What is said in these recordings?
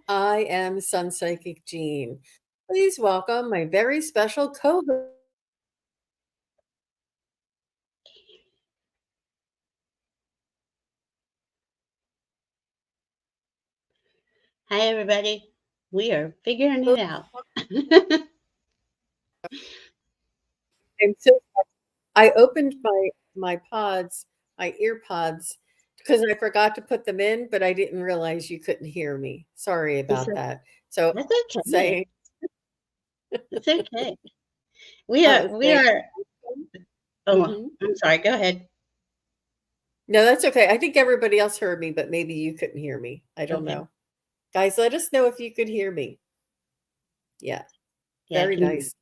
I am Sun Psychic Jean. Please welcome my very special co-host. Hi, everybody. We are figuring it out. I'm so sorry. I opened my pods, my ear pods, because I forgot to put them in, but I didn't realize you couldn't hear me. Sorry It's about a, that. So that's okay. saying, It's okay. We thank are. Oh, hmm I'm sorry. Go ahead. No, that's okay. I think everybody else heard me, but maybe you couldn't hear me. I don't Okay. know. Guys, let us know if you could hear me. Yeah, Yeah, I very can hear you. nice.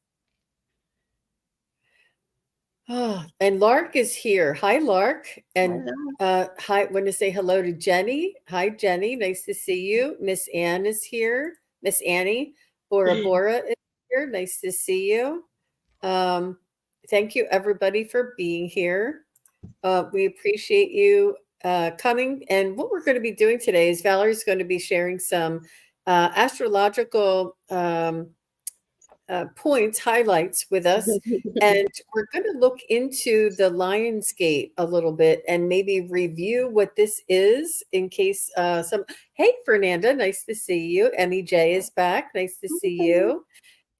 Oh, and Lark is here. Hi, Lark. And Hello. hi, want to say hello to Jenny. Hi, Jenny. Nice to see you. Miss Ann is here. Miss Annie. Bora Bora is here. Nice to see you. Um, thank you, everybody, for being here. We appreciate you coming. And what we're going to be doing today is Valerie's going to be sharing some astrological points, highlights with us. And we're going to look into the Lionsgate a little bit and maybe review what this is in case some. Hey, Fernanda, nice to see you. Emmy J is back. Nice to see you.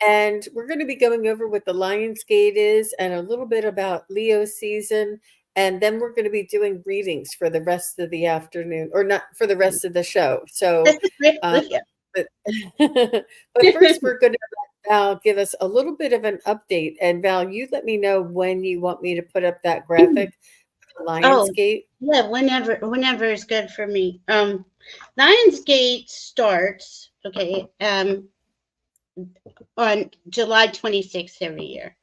And we're going to be going over what the Lionsgate is and a little bit about Leo season. And then we're going to be doing readings for the rest of the afternoon, or not for the rest of the show. So, uh, Yeah. but, but first, we're going to let Val give us a little bit of an update. And Val, you let me know when you want me to put up that graphic for Oh, Lionsgate. yeah. Whenever is good for me. Lionsgate starts on July 26th every year.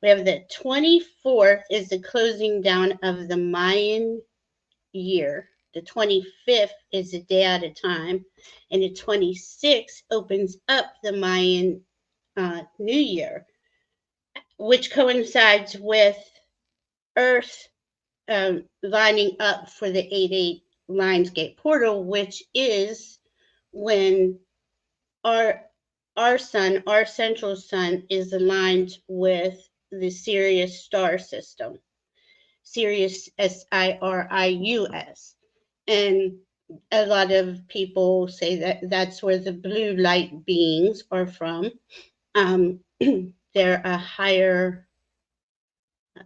We have the 24th is the closing down of the Mayan year. The 25th is a day at a time, and the 26th opens up the Mayan New Year, which coincides with Earth lining up for the 8-8 Lionsgate portal, which is when our our sun, our central sun, is aligned with the Sirius star system. Sirius, Sirius, and a lot of people say that that's where the blue light beings are from. Um, they're a higher.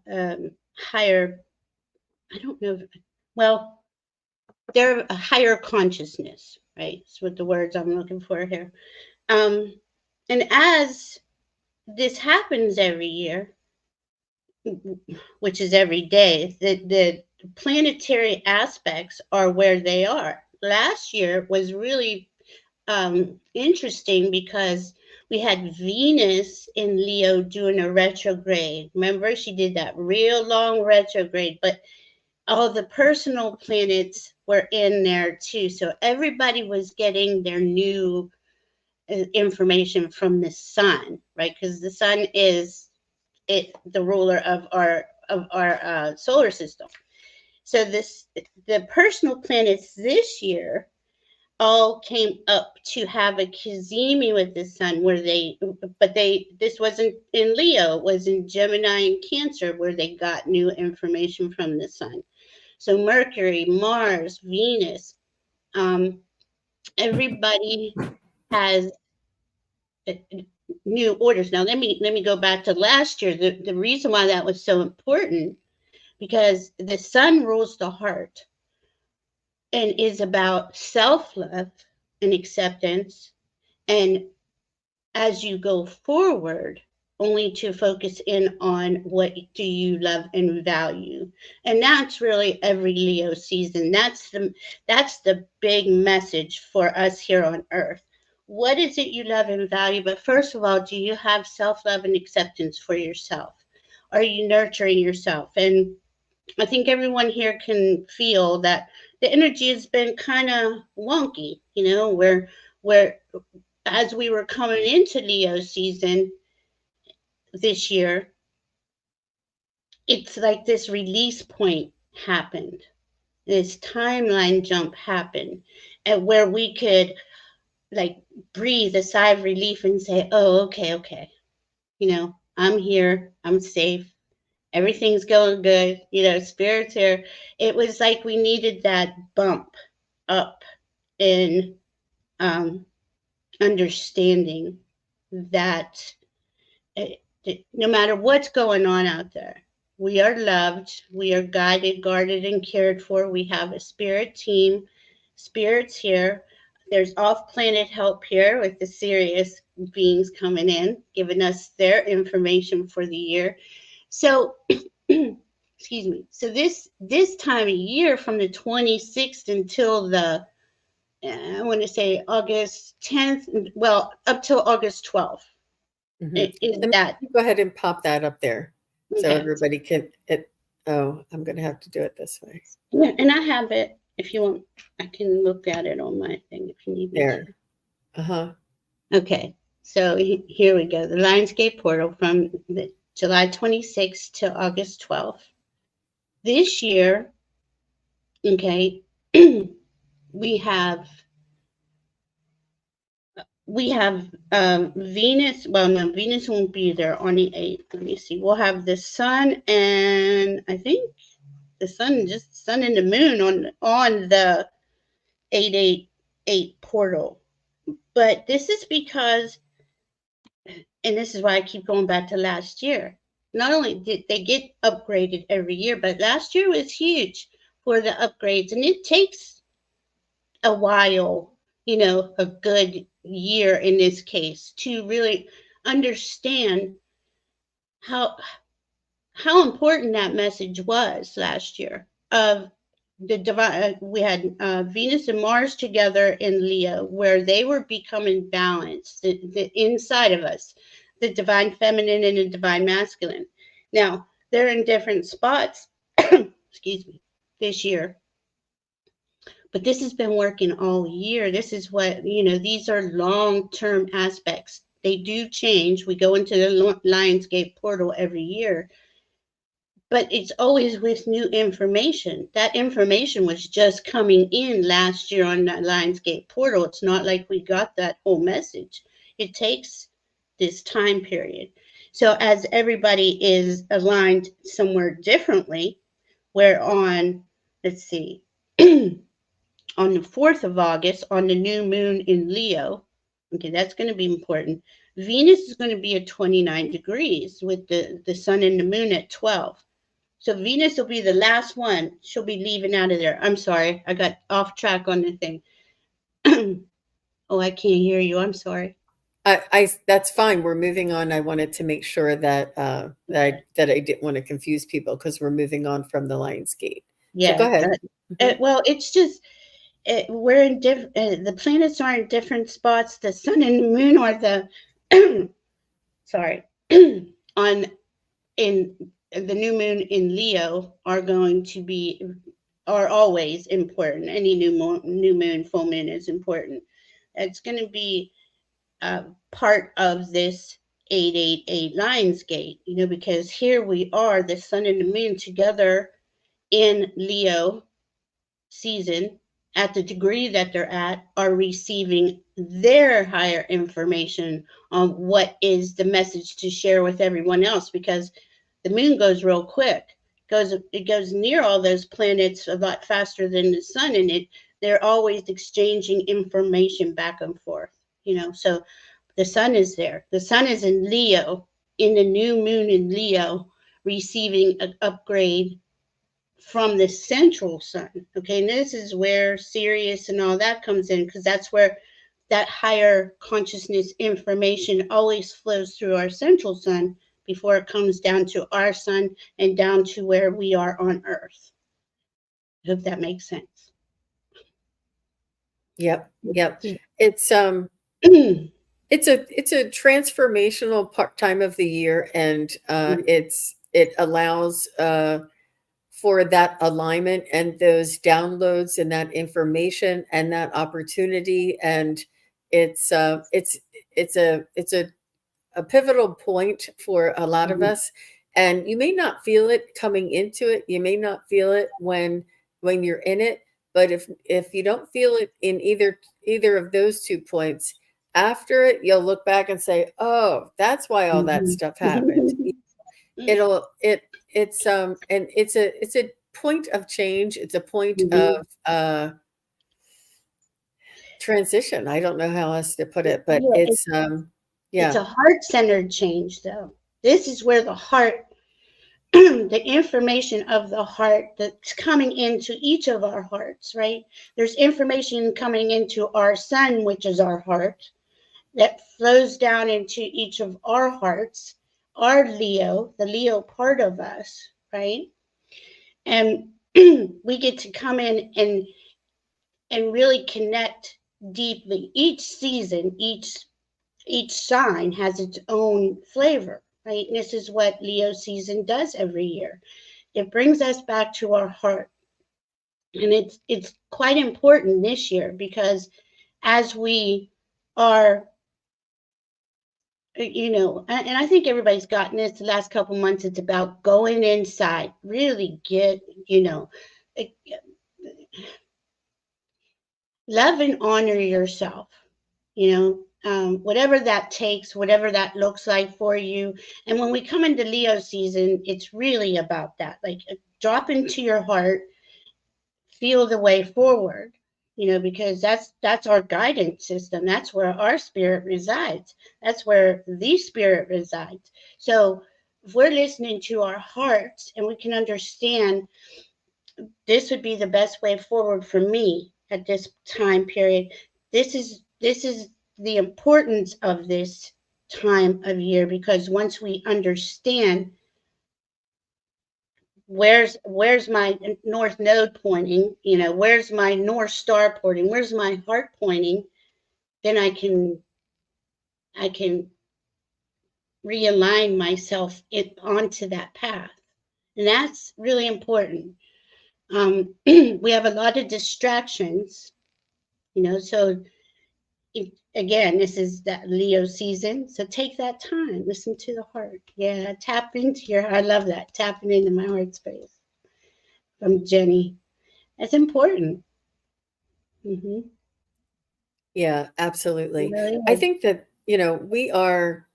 I don't know. Well, they're a higher consciousness, right? That's what the words I'm looking for here. Um, and as this happens every year, which is every day, the planetary aspects are where they are. Last year was really interesting because we had Venus in Leo doing a retrograde. Remember, she did that real long retrograde, but all the personal planets were in there too. So everybody was getting their new information from the sun, right? Because the sun is the ruler of our solar system. So the personal planets this year all came up to have a Kazemi with the sun where this wasn't in Leo, it was in Gemini and Cancer where they got new information from the sun. So Mercury, Mars, Venus, um, everybody has uh, new orders. Now let me go back to last year. The reason why that was so important because the sun rules the heart and is about self-love and acceptance, and as you go forward only to focus in on what do you love and value, and that's really every Leo season. That's the big message for us here on earth. What is it you love and value? But first of all, do you have self-love and acceptance for yourself? Are you nurturing yourself? And I think everyone here can feel that the energy has been kind of wonky, where as we were coming into Leo season this year, it's like this release point happened. This timeline jump happened, and where we could like breathe a sigh of relief and say, oh, okay, I'm here, I'm safe, everything's going good, spirit's here. It was like we needed that bump up in um, understanding that no matter what's going on out there, we are loved, we are guided, guarded, and cared for. We have a spirit team, spirits here. There's off planet help here with the Sirius beings coming in, giving us their information for the year. So, excuse me. So this time of year, from the 26th until the I want to say August 10th, well, up till August 12th, is Let that me go ahead and pop that up there so okay? everybody can. Oh, I'm going to have to do it this way. Yeah, and I have it. If you want, I can look at it on my thing if you need me There. Uh-huh. to. Okay, so here we go. The Lionsgate portal from the July 26th to August 12th. This year, okay, we have Venus. Well, no, Venus won't be there on the 8th. Let me see. We'll have the sun, and I think the sun and the moon on the 888 portal. But this is because, and this is why I keep going back to last year. Not only did they get upgraded every year, but last year was huge for the upgrades, and it takes a while, a good year in this case, to really understand how how important that message was last year of the divine. We had Venus and Mars together in Leo, where they were becoming balanced, the inside of us, the divine feminine and the divine masculine. Now they're in different spots excuse me, this year, but this has been working all year. This is what, these are long-term aspects. They do change. We go into the Lionsgate portal every year, but it's always with new information. That information was just coming in last year on that Lionsgate portal. It's not like we got that whole message. It takes this time period. So as everybody is aligned somewhere differently, where on, let's see, on the 4th of August, on the new moon in Leo, okay, that's going to be important. Venus is going to be at 29 degrees with the sun and the moon at 12. So Venus will be the last one. She'll be leaving out of there. I'm sorry. I got off track on the thing. Oh, I can't hear you. I'm sorry. That's fine. We're moving on. I wanted to make sure that that I didn't want to confuse people because we're moving on from the Lionsgate. So go Yeah. ahead. Well, it's just we're in different. The planets are in different spots. The sun and the moon are the sorry on in the new moon in Leo are always important. Any new moon, full moon is important. It's going to be part of this 888 Lionsgate, because here we are, the sun and the moon together in Leo season at the degree that they're at, are receiving their higher information on what is the message to share with everyone else, because the moon goes real quick. It goes near all those planets a lot faster than the sun, and they're always exchanging information back and forth. So the sun is there. The sun is in Leo, in the new moon in Leo, receiving an upgrade from the central sun. Okay, and this is where Sirius and all that comes in, because that's where that higher consciousness information always flows through our central sun before it comes down to our sun and down to where we are on Earth. I hope that makes sense. Yep. It's it's a transformational time of the year, and it allows for that alignment and those downloads and that information and that opportunity, and it's a pivotal point for a lot of us. And you may not feel it coming into it. You may not feel it when you're in it, But if you don't feel it in either of those 2 points, after it, you'll look back and say, "Oh, that's why all that Mhm. stuff happened." It'll it and it's a point of change. It's a point of, Mhm. transition. I don't know how else to put it, but Yeah, it's yeah. a heart-centered change, though. This is where the heart, the information of the heart that's coming into each of our hearts, right? There's information coming into our sun, which is our heart, that flows down into each of our hearts, our Leo, the Leo part of us, right? And we get to come in and really connect deeply. Each season, each sign has its own flavor, right? And this is what Leo season does every year. It brings us back to our heart. And it's quite important this year because as we are, and I think everybody's gotten this the last couple months, it's about going inside, really get, eh, love and honor yourself, whatever that takes, whatever that looks like for you. And when we come into Leo season, it's really about that. Like drop into your heart, feel the way forward, because that's our guidance system. That's where our spirit resides. That's where the spirit resides. So if we're listening to our hearts and we can understand this would be the best way forward for me at this time period. This is the importance of this time of year, because once we understand where's my north node pointing, where's my north star pointing, where's my heart pointing, then I can realign myself onto that path, and that's really important. We have a lot of distractions, so again, this is that Leo season. So take that time, listen to the heart. Yeah, tap into I love that, tapping into my heart space from Jenny. That's important. Hmm. Yeah, It absolutely. really I is. think that, we are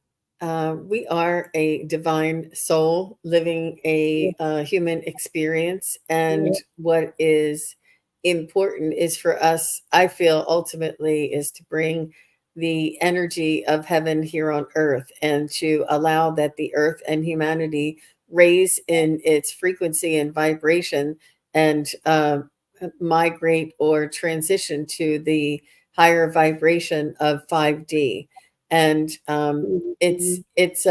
a divine soul living Yeah, a human experience, and yeah. what is important is for us, I feel ultimately, is to bring the energy of heaven here on earth, and to allow that the earth and humanity raise in its frequency and vibration, and migrate or transition to the higher vibration of 5D. And Mhm, it's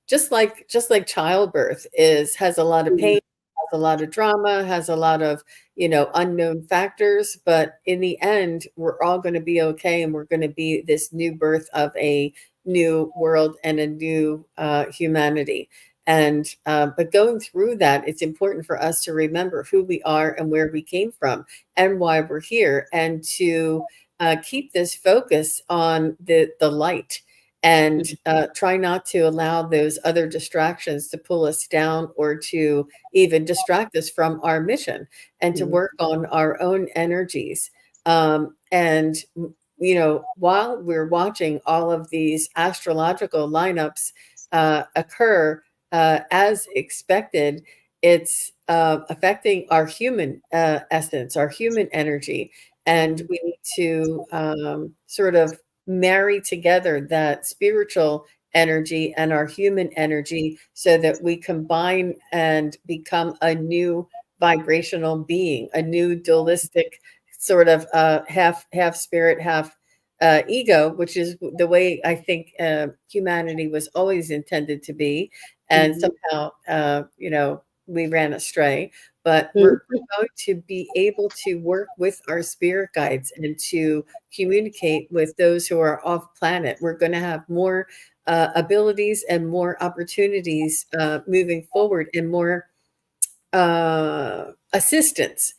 just like childbirth is has a lot of pain, mhm, has a lot of drama, has a lot of, unknown factors, but in the end, we're all going to be okay, and we're going to be this new birth of a new world and a new humanity. And but going through that, it's important for us to remember who we are and where we came from and why we're here, and to keep this focus on the light, and mhm, try not to allow those other distractions to pull us down, or to even distract us from our mission, and to mhm, work on our own energies. And while we're watching all of these astrological lineups occur as expected, it's affecting our human essence, our human energy, and mhm, we need to sort of marry together that spiritual energy and our human energy, so that we combine and become a new vibrational being, a new dualistic sort of half spirit, half ego, which is the way I think humanity was always intended to be. And mhm, somehow, we ran astray. But we're mhm, going to be able to work with our spirit guides and to communicate with those who are off planet. We're going to have more abilities and more opportunities moving forward, and more assistance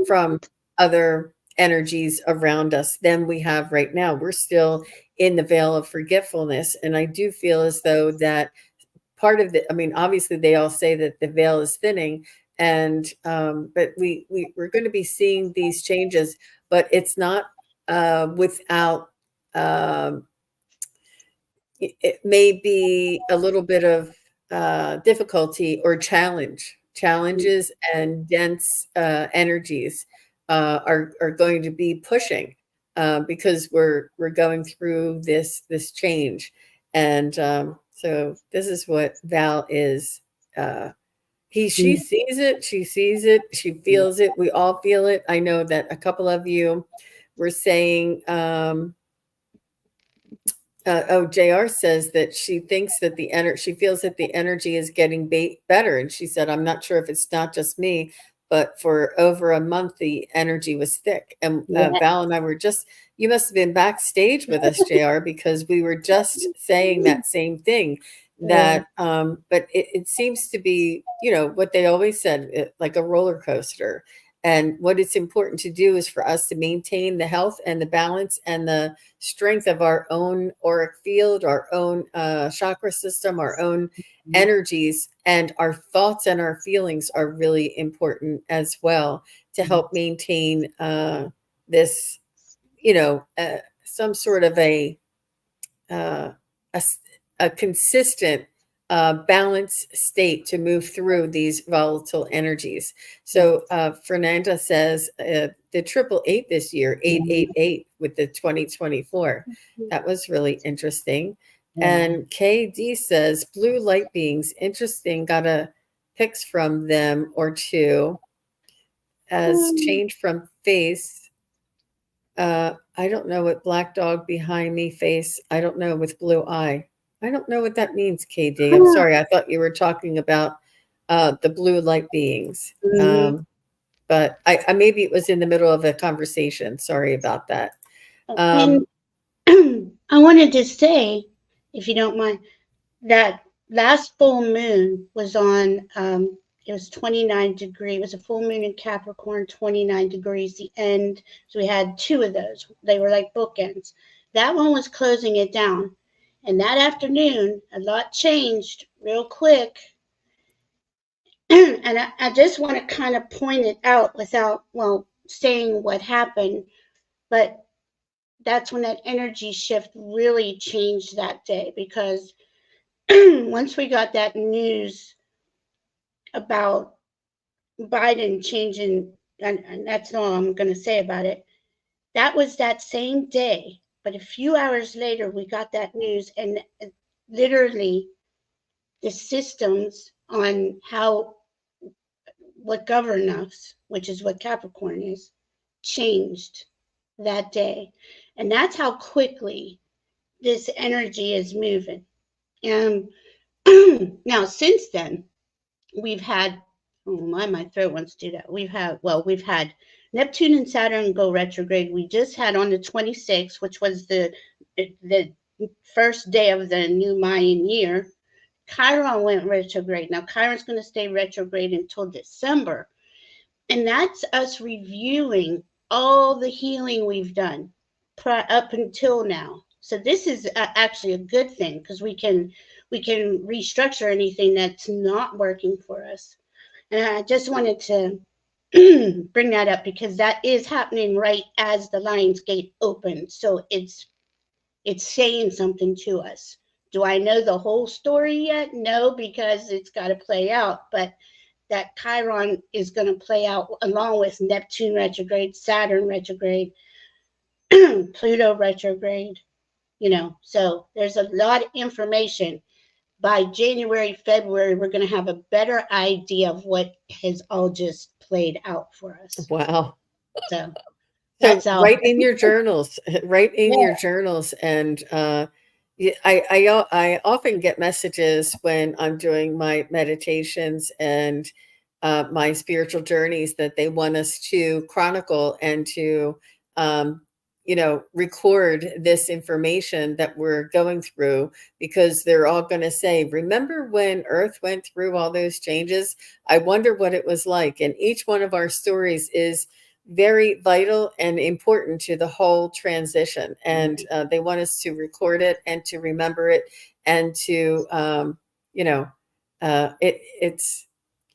from other energies around us than we have right now. We're still in the veil of forgetfulness. And I do feel as though that part of the, I mean, obviously they all say that the veil is thinning, and but we're going to be seeing these changes, but it's not without um, it may be a little bit of difficulty or challenges and dense energies are going to be pushing because we're going through this change, and so this is what Val is. She sees it, she sees it, she feels it. We all feel it. I know that a couple of you were saying. JR says that she thinks that she feels that the energy is getting better. And she said, I'm not sure if it's not just me, but for over a month, the energy was thick. And Yeah. Val and I were you must have been backstage with us, JR, because we were just saying that same thing. That, but it seems to be, what they always said, like a roller coaster. And what it's important to do is for us to maintain the health and the balance and the strength of our own auric field, our own chakra system, our own energies, and our thoughts and our feelings are really important as well to help maintain this, some sort of uh, a, a consistent balanced state to move through these volatile energies. So Fernanda says the 888 this year, 888 with the 2024. That was really interesting. And KD says blue light beings, interesting. Got a pics from them or two as change from face. I don't know what black dog behind me face. I don't know with blue eye. I don't know what that means, KD. I'm sorry. I thought you were talking about the blue light beings. But I maybe it was in the middle of a conversation. Sorry about that. And I wanted to say, if you don't mind, that last full moon was on, it was 29 degrees. It was a full moon in Capricorn, 29 degrees, the end. So we had two of those. They were like bookends. That one was closing it down. And that afternoon, a lot changed real quick. And I just want to kind of point it out without, saying what happened. But that's when that energy shift really changed that day, because once we got that news about Biden changing, and that's all I'm going to say about it, that was that same day. But a few hours later, we got that news, and literally the systems on what govern us, which is what Capricorn is, changed that day. And that's how quickly this energy is moving. And now, since then, we've had, my throat wants to do that. We've had Neptune and Saturn go retrograde. We just had on the 26th, which was the first day of the new Mayan year. Chiron went retrograde. Now, Chiron's going to stay retrograde until December. And that's us reviewing all the healing we've done up until now. So this is actually a good thing, because we can restructure anything that's not working for us. And I just wanted to bring that up, because that is happening right as the Lion's Gate opens. So it's saying something to us. Do I know the whole story yet? No, because it's got to play out. But that Chiron is going to play out along with Neptune retrograde, Saturn retrograde, Pluto retrograde, So there's a lot of information. By January, February, we're going to have a better idea of what has all just played out for us. Wow. So that's all. Write in your journals, write in your journals. And I often get messages when I'm doing my meditations and my spiritual journeys that they want us to chronicle and to, record this information that we're going through, because they're all going to say, remember when Earth went through all those changes? I wonder what it was like. And each one of our stories is very vital and important to the whole transition. And they want us to record it and to remember it and to, it's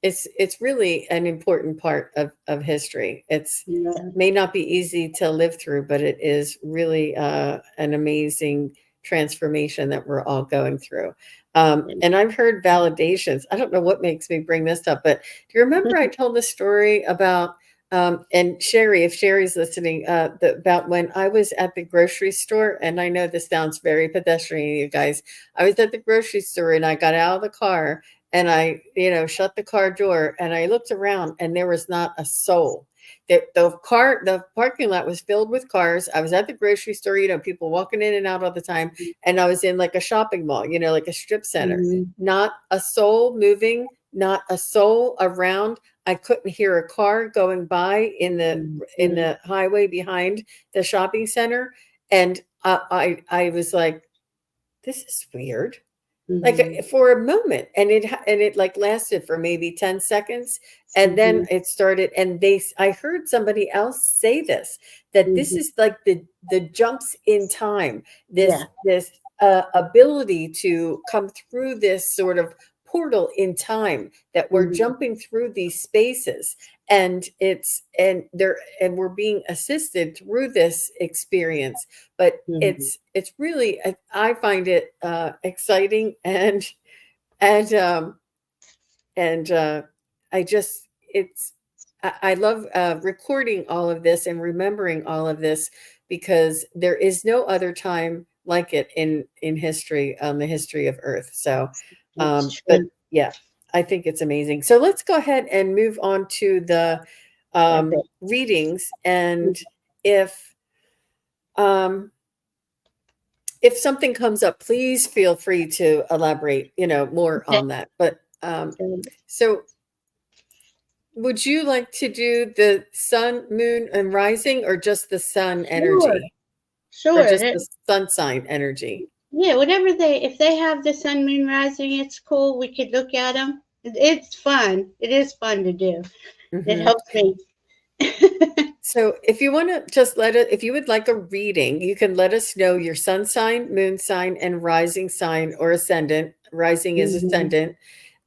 It's really an important part of history. It's Yeah. may not be easy to live through, but it is really an amazing transformation that we're all going through. And I've heard validations. I don't know what makes me bring this up, but do you remember I told the story about and Sherry, if Sherry's listening, about when I was at the grocery store, and I know this sounds very pedestrian, you guys. I was at the grocery store and I got out of the car and I, shut the car door and I looked around and there was not a soul. The parking lot was filled with cars. I was at the grocery store, people walking in and out all the time. And I was in like a shopping mall, like a strip center. Mhm. Not a soul moving, not a soul around. I couldn't hear a car going by in Mhm. the highway behind the shopping center. And I was like, this is weird, like, Mhm. for a moment, and it, like, lasted for maybe 10 seconds, and then Mhm. it started, and I heard somebody else say this, that this Mhm. is like the jumps in time, Yeah. this, ability to come through this sort of portal in time, that we're Mhm. jumping through these spaces, and we're being assisted through this experience, but Mhm. it's really I find it exciting and and I just it's I love recording all of this and remembering all of this because there is no other time like it in history, the history of Earth. So, It's but true. yeah, I think it's amazing. So let's go ahead and move on to the Epic. readings, and if um, if something comes up, please feel free to elaborate, more Okay. on that. But Um, so would you like to do the sun, moon, and rising, or just the sun Sure. energy, or Sure. just the sun sign energy? Yeah, whatever if they have the sun, moon, rising, it's cool. We could look at them. It's fun. It is fun to do. It Hmm. helps me. So if you want to just if you would like a reading, you can let us know your sun sign, moon sign, and rising sign or ascendant. Rising is Mhm. ascendant.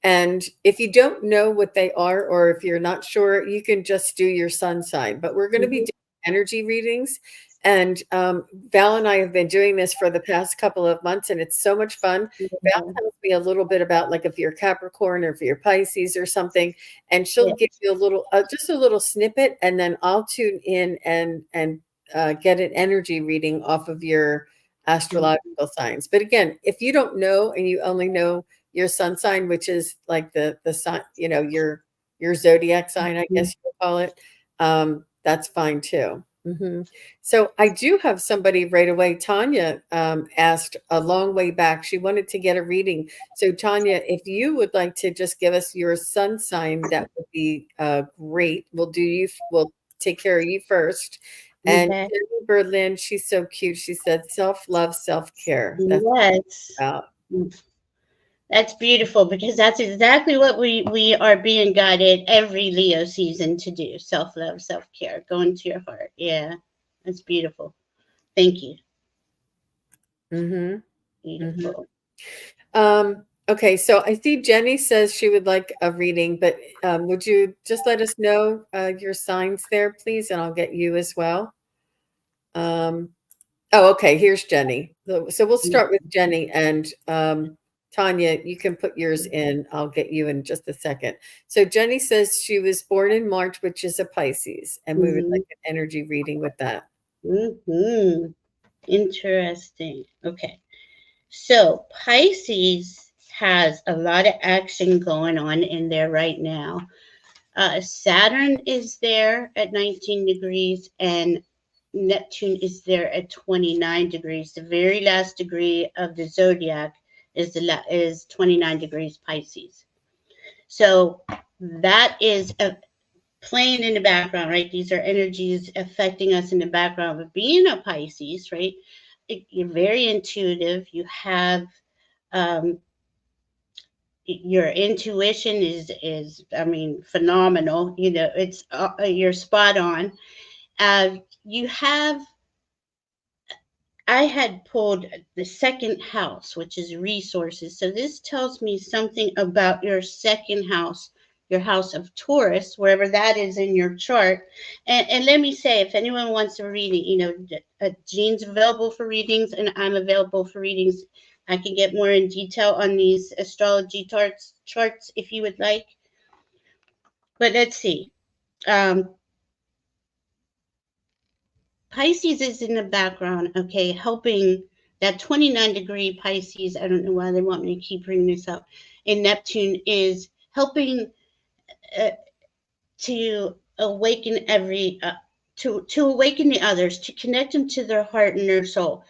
And if you don't know what they are, or if you're not sure, you can just do your sun sign. But we're going to be Mhm. doing energy readings. And Val and I have been doing this for the past couple of months, and it's so much fun. Val Yeah. tells me a little bit about, like, if you're Capricorn or if you're Pisces or something, and she'll Yeah. give you a little, just a little snippet, and then I'll tune in and get an energy reading off of your astrological signs. But again, if you don't know and you only know your sun sign, which is like the sign, your zodiac sign, I Mhm. guess you would call it. That's fine too. So I do have somebody right away. Tanya asked a long way back. She wanted to get a reading. So Tanya, if you would like to just give us your sun sign, that would be great. We'll do you. We'll take care of you first. And Okay. Jenny Berlin, she's so cute. She said self love, self care. That's Yes. about. That's beautiful because that's exactly what we are being guided every Leo season to do. Self-love, self-care, go into your heart. Yeah. That's beautiful. Thank you. Mm-hmm. Mm-hmm. Beautiful. Okay, so I see Jenny says she would like a reading, but would you just let us know your signs there, please, and I'll get you as well. Um, oh, okay, here's Jenny. So we'll start with Jenny, and Tanya, you can put yours in. I'll get you in just a second. So Jenny says she was born in March, which is a Pisces, and we would Mm-hmm. like an energy reading with that. Mm-hmm. Interesting. Okay. So Pisces has a lot of action going on in there right now. Saturn is there at 19 degrees and Neptune is there at 29 degrees. The very last degree of the zodiac is 29 degrees Pisces. So that is playing in the background, right? These are energies affecting us in the background. But being a Pisces, right? You're very intuitive. You have um, your intuition is I mean phenomenal. You know, it's you're spot on. You have I had pulled the second house, which is resources. So this tells me something about your second house your house of Taurus, wherever that is in your chart. And let me say, if anyone wants a reading, Jean's available for readings and I'm available for readings. I can get more in detail on these astrology charts if you would like. But let's see. Pisces is in the background, okay, helping that 29-degree Pisces. I don't know why they want me to keep bringing this up. And Neptune is helping to awaken to awaken the others, to connect them to their heart and their soul,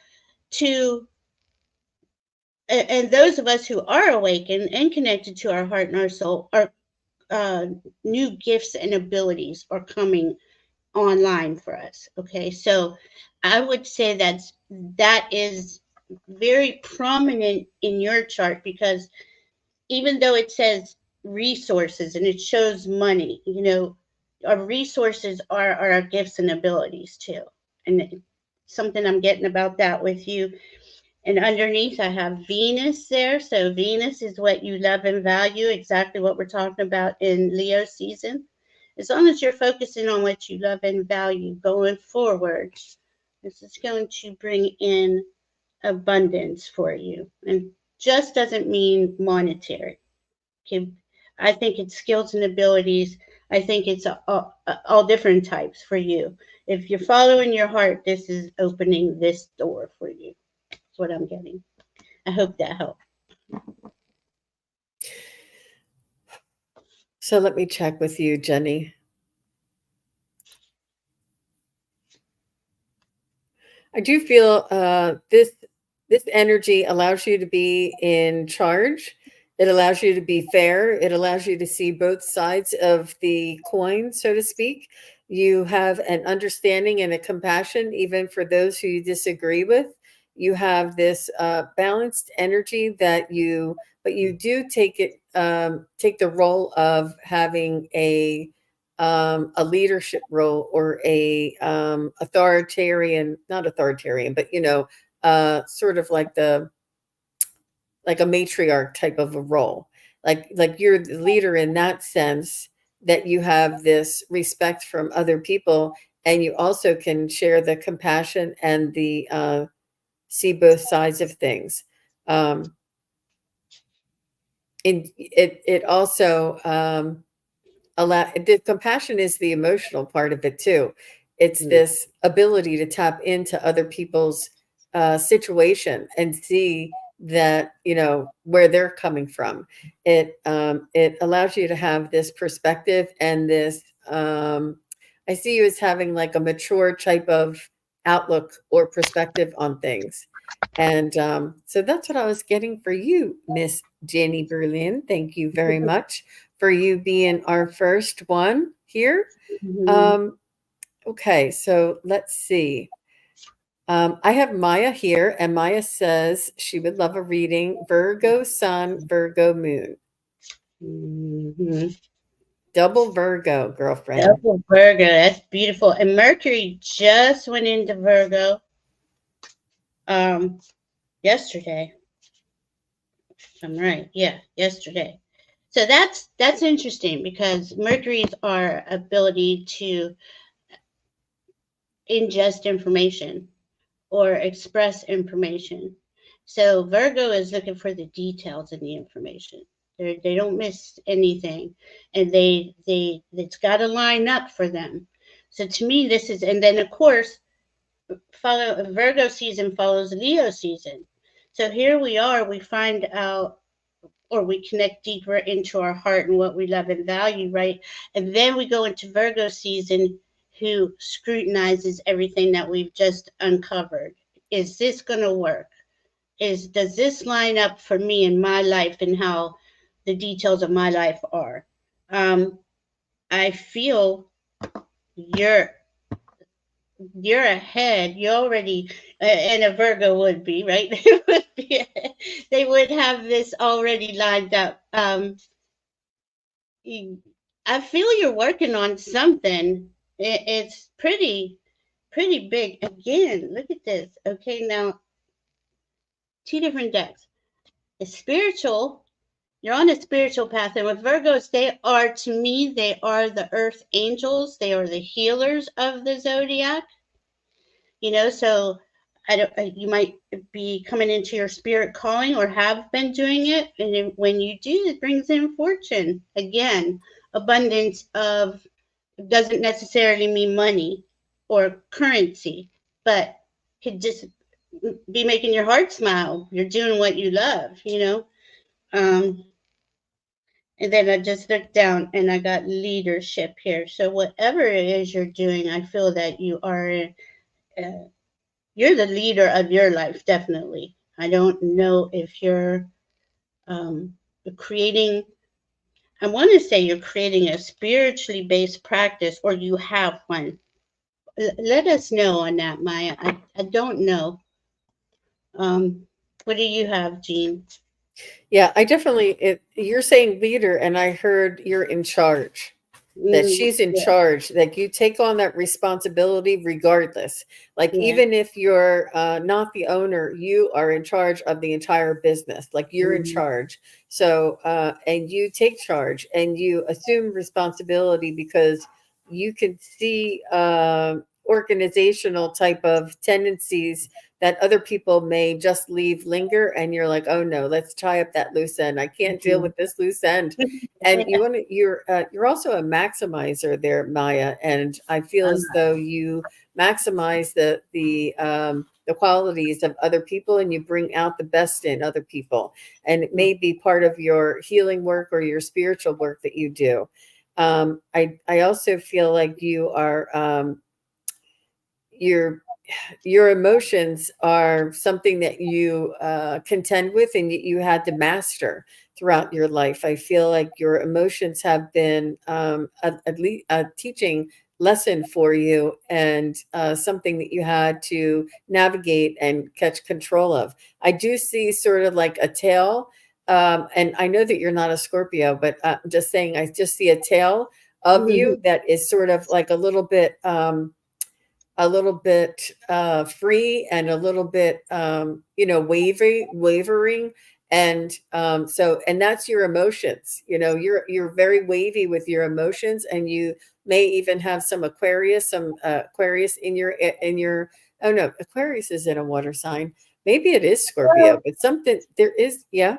and those of us who are awakened and connected to our heart and our soul, our new gifts and abilities are coming online for us. Okay, so I would say that is very prominent in your chart, because even though it says resources and it shows money, our resources are our gifts and abilities too. And something I'm getting about that with you. And underneath, I have Venus there. So Venus is what you love and value, exactly what we're talking about in Leo season. As long as you're focusing on what you love and value going forward, this is going to bring in abundance for you. And just doesn't mean monetary. Okay. I think it's skills and abilities. I think it's all different types for you. If you're following your heart, this is opening this door for you. That's what I'm getting. I hope that helped. So let me check with you, Jenny. I do feel this energy allows you to be in charge. It allows you to be fair. It allows you to see both sides of the coin, so to speak. You have an understanding and a compassion, even for those who you disagree with. You have this balanced energy but you do take the role of having a leadership role or a authoritarian, not authoritarian, but sort of like a matriarch type of a role. Like you're the leader in that sense, that you have this respect from other people, and you also can share the compassion and the see both sides of things. And it also the compassion is the emotional part of it too. It's this ability to tap into other people's situation and see that where they're coming from. It allows you to have this perspective and this I see you as having like a mature type of outlook or perspective on things. And so that's what I was getting for you, Miss Jenny Berlin. Thank you very much for you being our first one here. Mhm. Okay, so let's see. I have Maya here, and Maya says she would love a reading. Virgo Sun, Virgo Moon. Mhm. Double Virgo, girlfriend. Double Virgo, that's beautiful. And Mercury just went into Virgo um yesterday. I'm right. Yeah, yesterday. So that's interesting, because Mercury's our ability to ingest information or express information. So Virgo is looking for the details in the information. They don't miss anything, and it's got to line up for them. So to me, this is, and then of course, follow Virgo season follows Leo season. So here we are. We find out, or we connect deeper into our heart and what we love and value, right? And then we go into Virgo season, who scrutinizes everything that we've just uncovered. Is this going to work? Does this line up for me in my life and how the details of my life are? Um, I feel you're you're ahead. You already, and a Virgo would be right. They would have this already lined up. I feel you're working on something. It's pretty big. Again, look at this. Okay, now two different decks. The spiritual You're on a spiritual path. And with Virgos, they are, to me, they are the earth angels. They are the healers of the zodiac. So I don't, you might be coming into your spirit calling or have been doing it. And then when you do, it brings in fortune. Again, abundance of doesn't necessarily mean money or currency, but could just be making your heart smile. You're doing what you love. Um, and then I just looked down and I got leadership here. So whatever it is you're doing, I feel that uh, you're the leader of your life, definitely. I don't know if you're um, creating. I want to say you're creating a spiritually based practice, or you have one. Let us know on that, Maya. I don't know. Um, what do you have, Jean? Yeah, I definitely you're saying leader and I heard you're in charge. That Mm, she's in yeah, charge, that you take on that responsibility regardless. Like yeah. even if you're not the owner, you are in charge of the entire business. Like you're in Mm-hmm, charge. So and you take charge and you assume responsibility because you can see organizational type of tendencies that other people may just leave linger, and you're like, oh no, let's tie up that loose end. I can't deal mm-hmm. with this loose end. And you want to, you're also a maximizer there, Maya, and I feel as though you maximize the qualities of other people and you bring out the best in other people, and it may be part of your healing work or your spiritual work that you do. I also feel like you are you're your emotions are something that you contend with and you had to master throughout your life. I feel like your emotions have been at least a teaching lesson for you and something that you had to navigate and catch control of. I do see sort of like a tail. And I know that you're not a Scorpio, but I'm just saying, I just see a tail of Mm-hmm. you that is sort of like a little bit free and a little bit wavering, and and that's your emotions. You're very wavy with your emotions, and you may even have some Aquarius in your oh no, Aquarius is in a water sign. Maybe it is Scorpio, but something there is, yeah.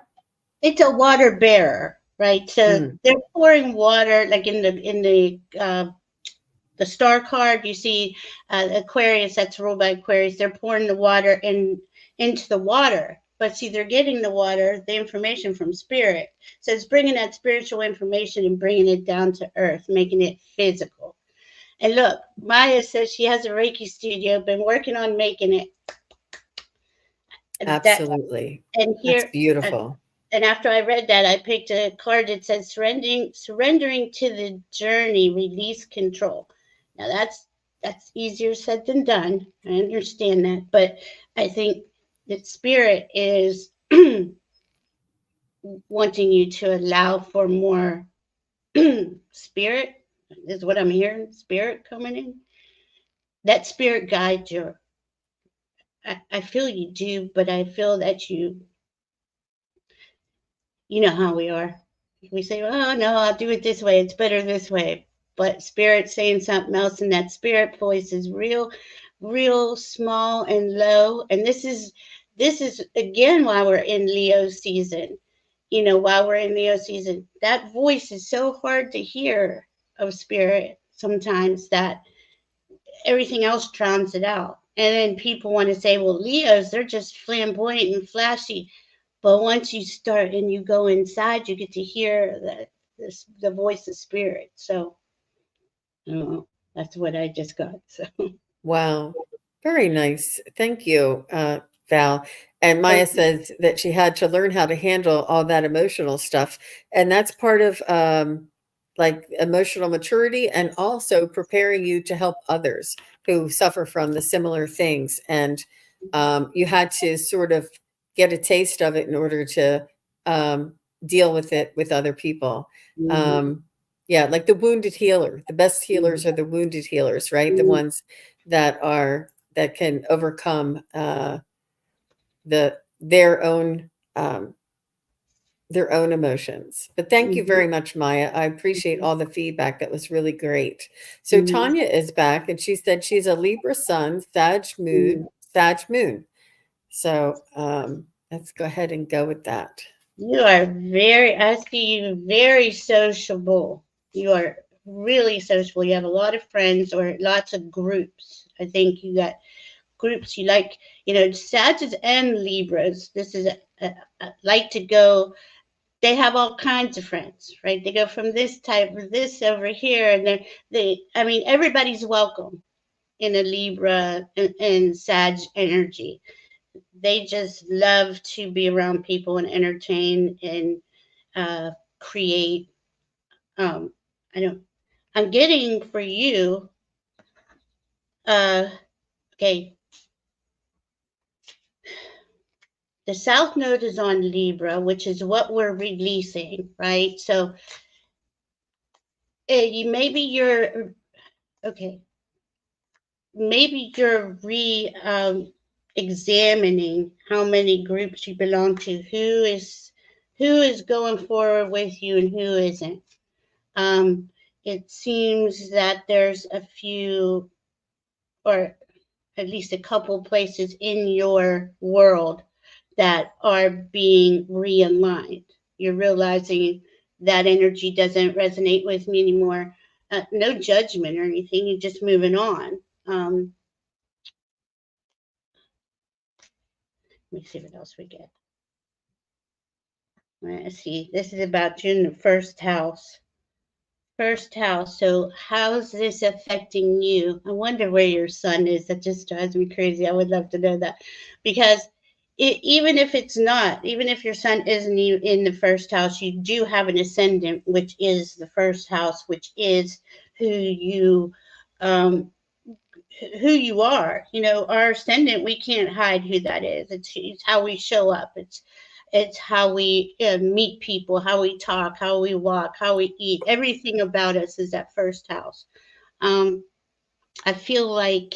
It's a water bearer, right? So Mm, they're pouring water, like in the star card. You see Aquarius, that's ruled by Aquarius. They're pouring the water into the water, but see, they're getting the water, the information from spirit. So it's bringing that spiritual information and bringing it down to earth, making it physical. And look, Maya says she has a Reiki studio, been working on making it. That absolutely. and That's here beautiful. and after I read that, I picked a card that says surrendering to the journey, release control. Now that's easier said than done. I understand that, but I think that spirit is wanting you to allow for more spirit is what I'm hearing. Spirit coming in. That spirit guides you. I feel you do, but I feel that you know how we are. We say, oh, no, I'll do it this way. It's better this way. But spirit saying something else, and that spirit voice is real, real small and low. And this is again why we're in Leo season. While we're in Leo season, that voice is so hard to hear of spirit sometimes that everything else drowns it out. And then people want to say, well, Leos, they're just flamboyant and flashy. But once you start and you go inside, you get to hear the voice of spirit. So, I don't know. That's what I just got. So, Wow. Very nice. Thank you, Val. And Maya says that she had to learn how to handle all that emotional stuff. And that's part of like emotional maturity and also preparing you to help others who suffer from the similar things. And you had to sort of get a taste of it in order to um, deal with it with other people. mhm, Um, yeah, like the wounded healer. The best healers mhm, are the wounded healers, right? The mhm, ones that can overcome their own um, their own emotions. But thank you Mhm, very much, Maya. I appreciate mhm, all the feedback. That was really great. So mhm, Tanya is back, and she said she's a Libra sun, mhm. Sag moon. So let's go ahead and go with that. You are very, I see you very sociable. You are really sociable. You have a lot of friends or lots of groups. I think you got groups you like, Sagittarius and Libras. This is like to go. They have all kinds of friends, right? They go from this type, this over here, and I mean, everybody's welcome in a Libra and Sag energy. They just love to be around people and entertain and uh, create. Um, I don't. I'm getting for you. Uh, okay, the South Node is on Libra, which is what we're releasing, right? So you maybe you're okay. Maybe you're re examining how many groups you belong to, who is going forward with you and who isn't. Um, it seems that there's a few, or at least a couple places in your world that are being realigned. You're realizing that energy doesn't resonate with me anymore. No judgment or anything. You're just moving on. Let me see what else we get. Let's see. This is about you in the first house. First house. So, how's this affecting you? I wonder where your sun is. That just drives me crazy. I would love to know that. Because even if it's not, even if your sun isn't in the first house, you do have an ascendant, which is the first house, which is who you. Um, who you are. Our ascendant, we can't hide who that is. It's how we show up. It's how we meet people, how we talk, how we walk, how we eat. Everything about us is that first house. Um, I feel like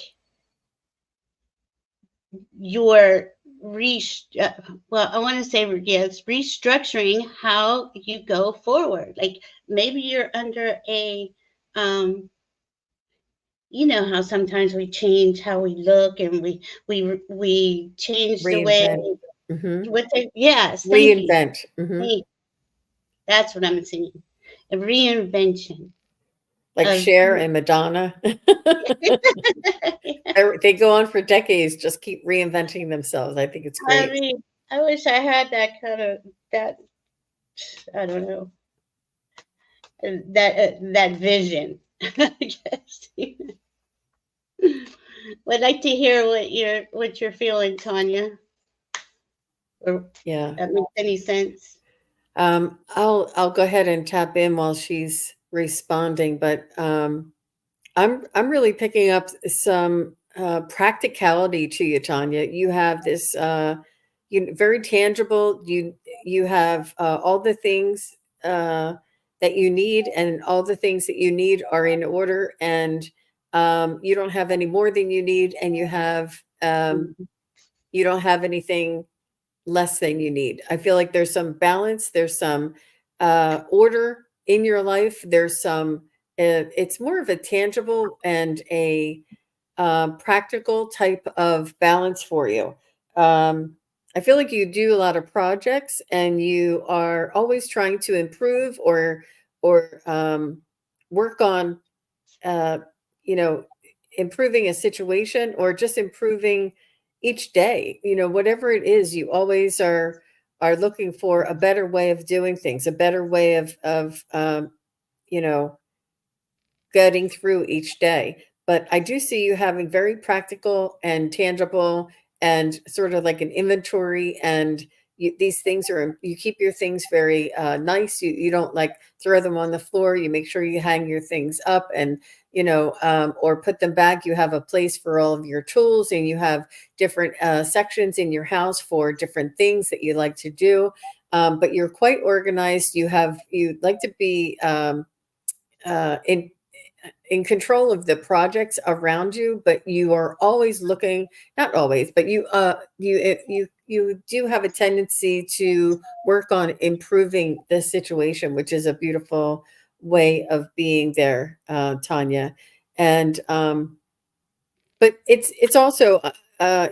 you're re well, I want to say yes, restructuring how you go forward. Like maybe you're under a how sometimes we change how we look and we change the way Reinvent. Hmm. yes, thank you. Reinvent. Hmm. Thank- That's what I'm saying. A reinvention Like of Cher and Madonna. They go on for decades, just keep reinventing themselves. I think it's I great. mean, I wish I had that kind of that I don't know that vision. I guess. Would like to hear what you're feeling, Tanya. Or Yeah. that makes any sense. I'll go ahead and tap in while she's responding, but I'm really picking up some practicality to you, Tanya. You have this very tangible. You have all the things that you need, and all the things that you need are in order, and you don't have any more than you need, and Mhm, you don't have anything less than you need. I feel like there's some balance, there's some order in your life. There's some, it's more of a tangible and a practical type of balance for you. Um, I feel like you do a lot of projects and you are always trying to improve or work on uh, you know, improving a situation or just improving each day. Whatever it is, you always are looking for a better way of doing things, a better way of you know, getting through each day. But I do see you having very practical and tangible and sort of like an inventory. And these things you keep your things very nice. You don't like throw them on the floor. You make sure you hang your things up and, or put them back. You have a place for all of your tools, and you have different sections in your house for different things that you like to do. But you're quite organized. You like to be in in control of the projects around you, but you are always looking, not always, but you do have a tendency to work on improving the situation, which is a beautiful way of being there, Tanya. And but it's also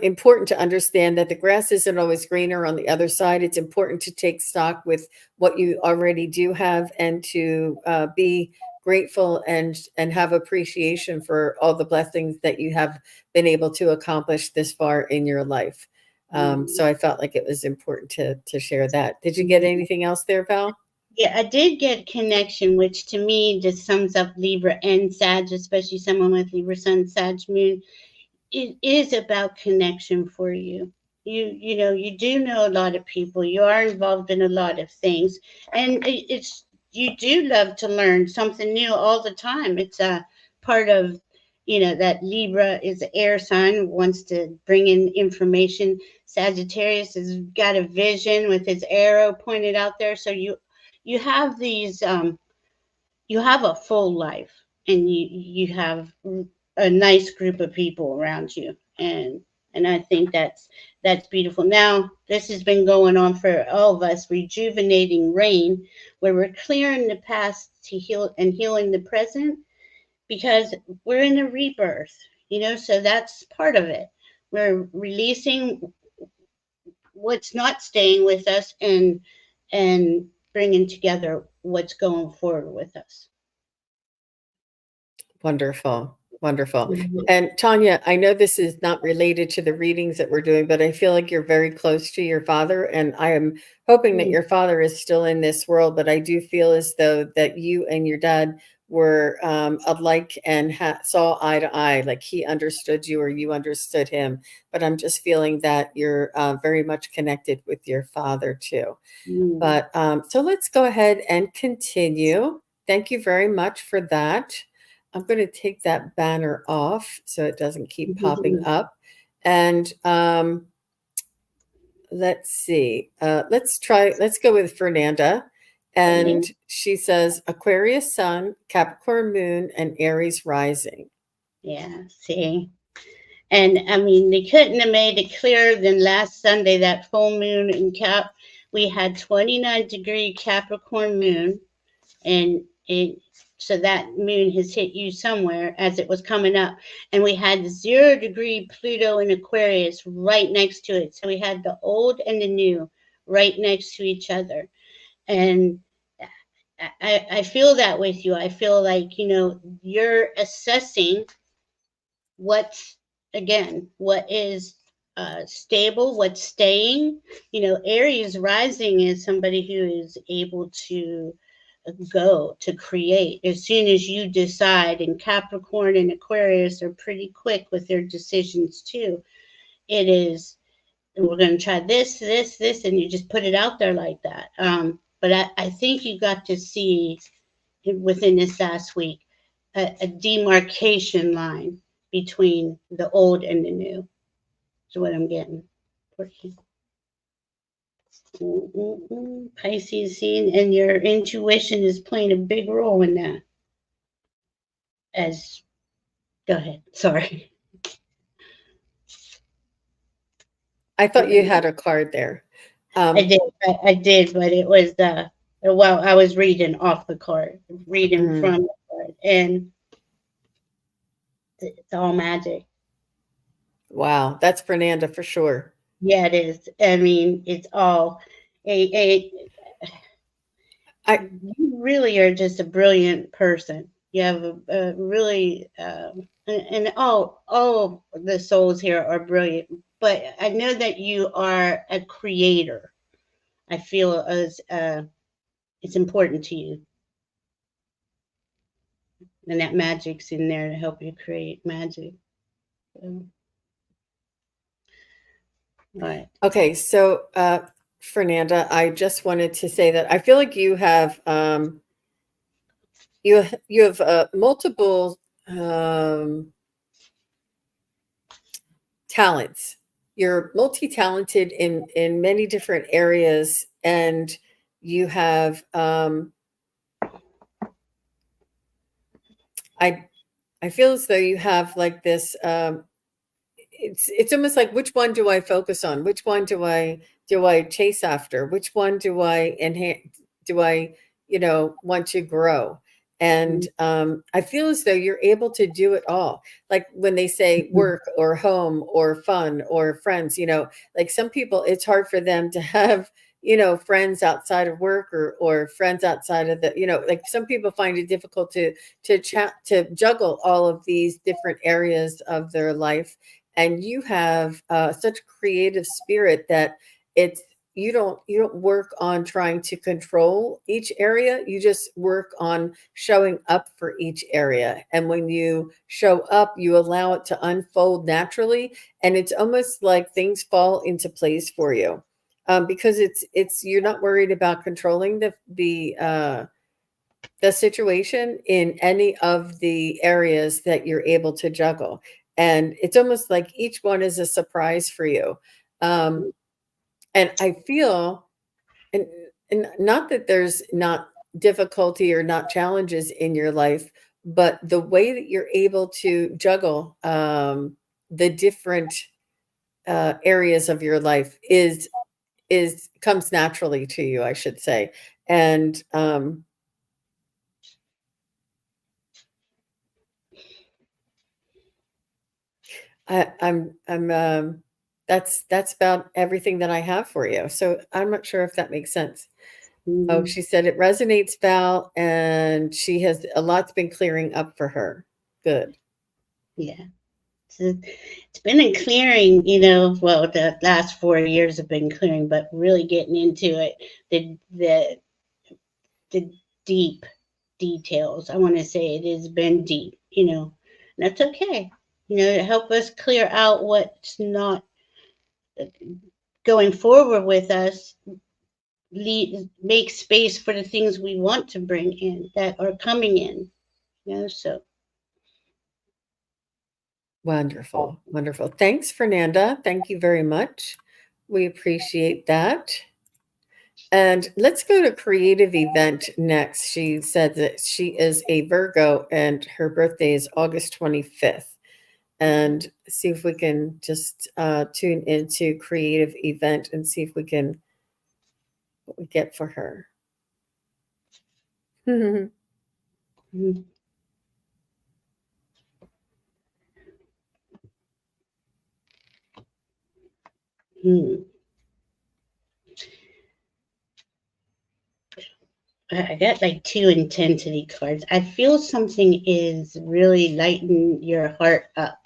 important to understand that the grass isn't always greener on the other side. It's important to take stock with what you already do have, and to be grateful and have appreciation for all the blessings that you have been able to accomplish this far in your life. So I felt like it was important to share that. Did you get anything else there, Val? Yeah, I did get connection, which to me just sums up Libra and Sag, especially someone with Libra Sun, Sag Moon. It is about connection for you. You know, you do know a lot of people. You are involved in a lot of things, and it's you do love to learn something new all the time. It's a part of, you know, that Libra is the air sign, wants to bring in information. Sagittarius has got a vision with his arrow pointed out there. So you have these you have a full life, and you have a nice group of people around you, and I think that's beautiful. Now this has been going on for all of us, rejuvenating rain, where we're clearing the past to heal and healing the present, because we're in a rebirth, you know, so that's part of it. We're releasing what's not staying with us, and bringing together what's going forward with us. Wonderful, wonderful. Mhm. And Tanya, I know this is not related to the readings that we're doing, but I feel like you're very close to your father, and I am hoping that Mm, your father is still in this world. But I do feel as though that you and your dad were alike, and saw eye to eye, like he understood you or you understood him. But I'm just feeling that you're very much connected with your father too. mm, But so let's go ahead and continue. Thank you very much for that. I'm going to take that banner off so it doesn't keep popping mhm. up. And let's see. Let's go with Fernanda. Okay. And she says Aquarius sun, Capricorn moon, and Aries rising. Yeah, see. And I mean, they couldn't have made it clearer than last Sunday, that full moon in Cap. We had 29-degree Capricorn moon, and so that moon has hit you somewhere as it was coming up. And we had 0-degree Pluto in Aquarius right next to it. So we had the old and the new right next to each other. And I feel that with you. I feel like, you know, you're assessing what's, again, what is stable, what's staying. You know, Aries rising is somebody who is able to go to create as soon as you decide, and Capricorn and Aquarius are pretty quick with their decisions too. It is, we're going to try this, and you just put it out there like that. But I think you got to see within this last week a demarcation line between the old and the new. Is what I'm getting. Pisces scene, and your intuition is playing a big role in that. As Go ahead. Sorry. I thought you had a card there. I Um, did. I did, but it was the, well, I was reading off the card, reading mm, from the card, and it's all magic. wow, that's Fernanda for sure. Yeah, it is. I mean, it's all a I you really are just a brilliant person. You have a really and all the souls here are brilliant. But I know that you are a creator. I feel as it's important to you, and that magic's in there to help you create magic. So, but Okay, so Fernanda, I just wanted to say that I feel like you have multiple um, talents. You're multi-talented in many different areas, and you have I feel as though you have like this it's almost like, which one do I focus on? Which one do I chase after? Which one do I enhance? Do I, want to grow? And I feel as though you're able to do it all. Like when they say Mhm. work or home or fun or friends, like some people, it's hard for them to have, friends outside of work or friends outside of the, like some people find it difficult to juggle all of these different areas of their life, and you have such creative spirit that it's you don't work on trying to control each area. You just work on showing up for each area, and when you show up you allow it to unfold naturally, and it's almost like things fall into place for you, because it's you're not worried about controlling the situation in any of the areas that you're able to juggle. And it's almost like each one is a surprise for you. Um, and I feel, and, and not that there's not difficulty or not challenges in your life, but the way that you're able to juggle the different areas of your life is comes naturally to you, I should say. And I'm that's about everything that I have for you. So I'm not sure if that makes sense. Oh, Mhm. she said it resonates, Val, and she has a lot's been clearing up for her. Good. Yeah. It's been a clearing, well, the last 4 years have been clearing, but really getting into it, the deep details. I want to say it has been deep, and that's okay. To help us clear out what's not going forward with us, make space for the things we want to bring in that are coming in, so. Wonderful. Wonderful. Thanks, Fernanda. Thank you very much. We appreciate that. And let's go to creative event next. She said that she is a Virgo and her birthday is August 25th. And see if we can just tune into creative event and see if we can what we get for her. Mhm. Hmm. I got like two intensity cards. I feel something is really lighting your heart up.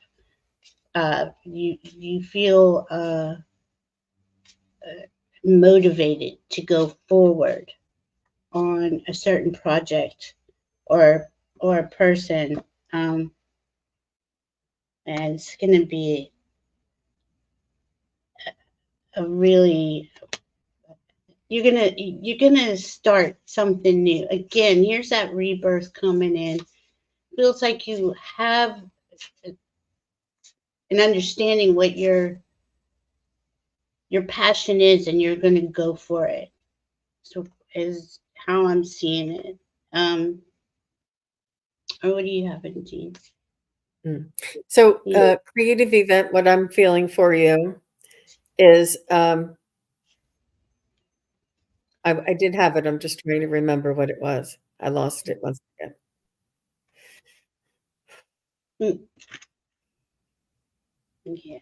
You feel motivated to go forward on a certain project or a person, um, and it's going to be a really you're gonna start something new again. Here's that rebirth coming in. Feels like you have an understanding what your passion is, and you're going to go for it. So is how I'm seeing it. Or what do you have in Jean? Mm. So, Yeah. creative event, what I'm feeling for you is I did have it. I'm just trying to remember what it was. I lost it once again. Mm, yeah.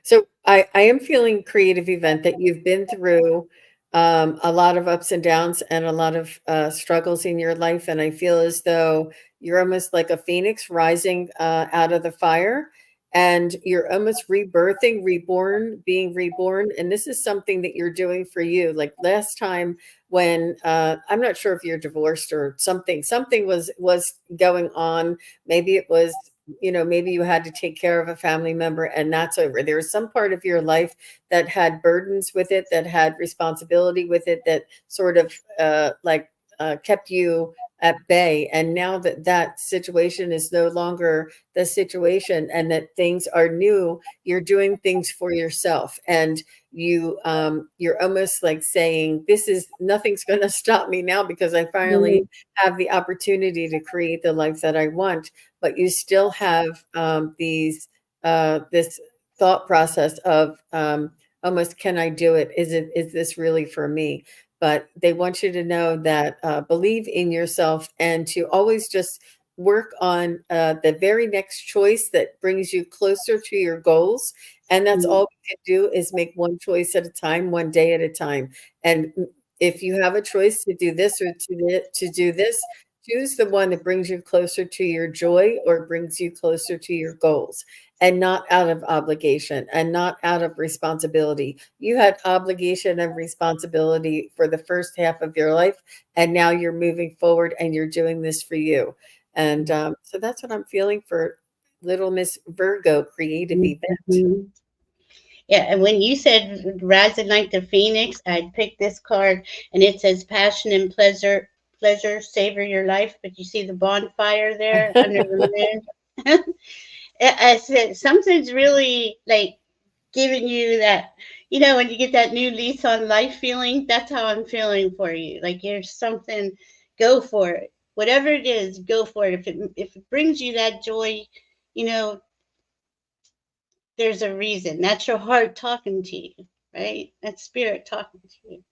So I am feeling creative event that you've been through a lot of ups and downs and a lot of struggles in your life. And I feel as though you're almost like a phoenix rising out of the fire, and you're almost rebirthing, reborn, being reborn. And this is something that you're doing for you. Like last time when I'm not sure if you're divorced or something was going on. Maybe it was, maybe you had to take care of a family member and that's over. There's some part of your life that had burdens with it, that had responsibility with it, that sort of like kept you at bay, and now that that situation is no longer the situation, and that things are new, you're doing things for yourself, and you're almost like saying, this is nothing's going to stop me now, because I finally Mhm. have the opportunity to create the life that I want. But you still have this thought process of, almost, can I do it? Is this really for me? But they want you to know that, believe in yourself, and to always just work on the very next choice that brings you closer to your goals. And that's Mhm. all we can do, is make one choice at a time, one day at a time. And if you have a choice to do this or to do this, choose the one that brings you closer to your joy, or brings you closer to your goals, and not out of obligation and not out of responsibility. You had obligation and responsibility for the first half of your life, and now you're moving forward and you're doing this for you. And so that's what I'm feeling for Little Miss Virgo creative event. Mhm. Yeah, and when you said rising like the phoenix, I picked this card, and it says passion and pleasure savor your life. But you see the bonfire there under the moon. I said something's really like giving you that, when you get that new lease on life feeling. That's how I'm feeling for you. Like here's something, go for it. Whatever it is, go for it. If it brings you that joy, you know, there's a reason. That's your heart talking to you, right? That's spirit talking to you.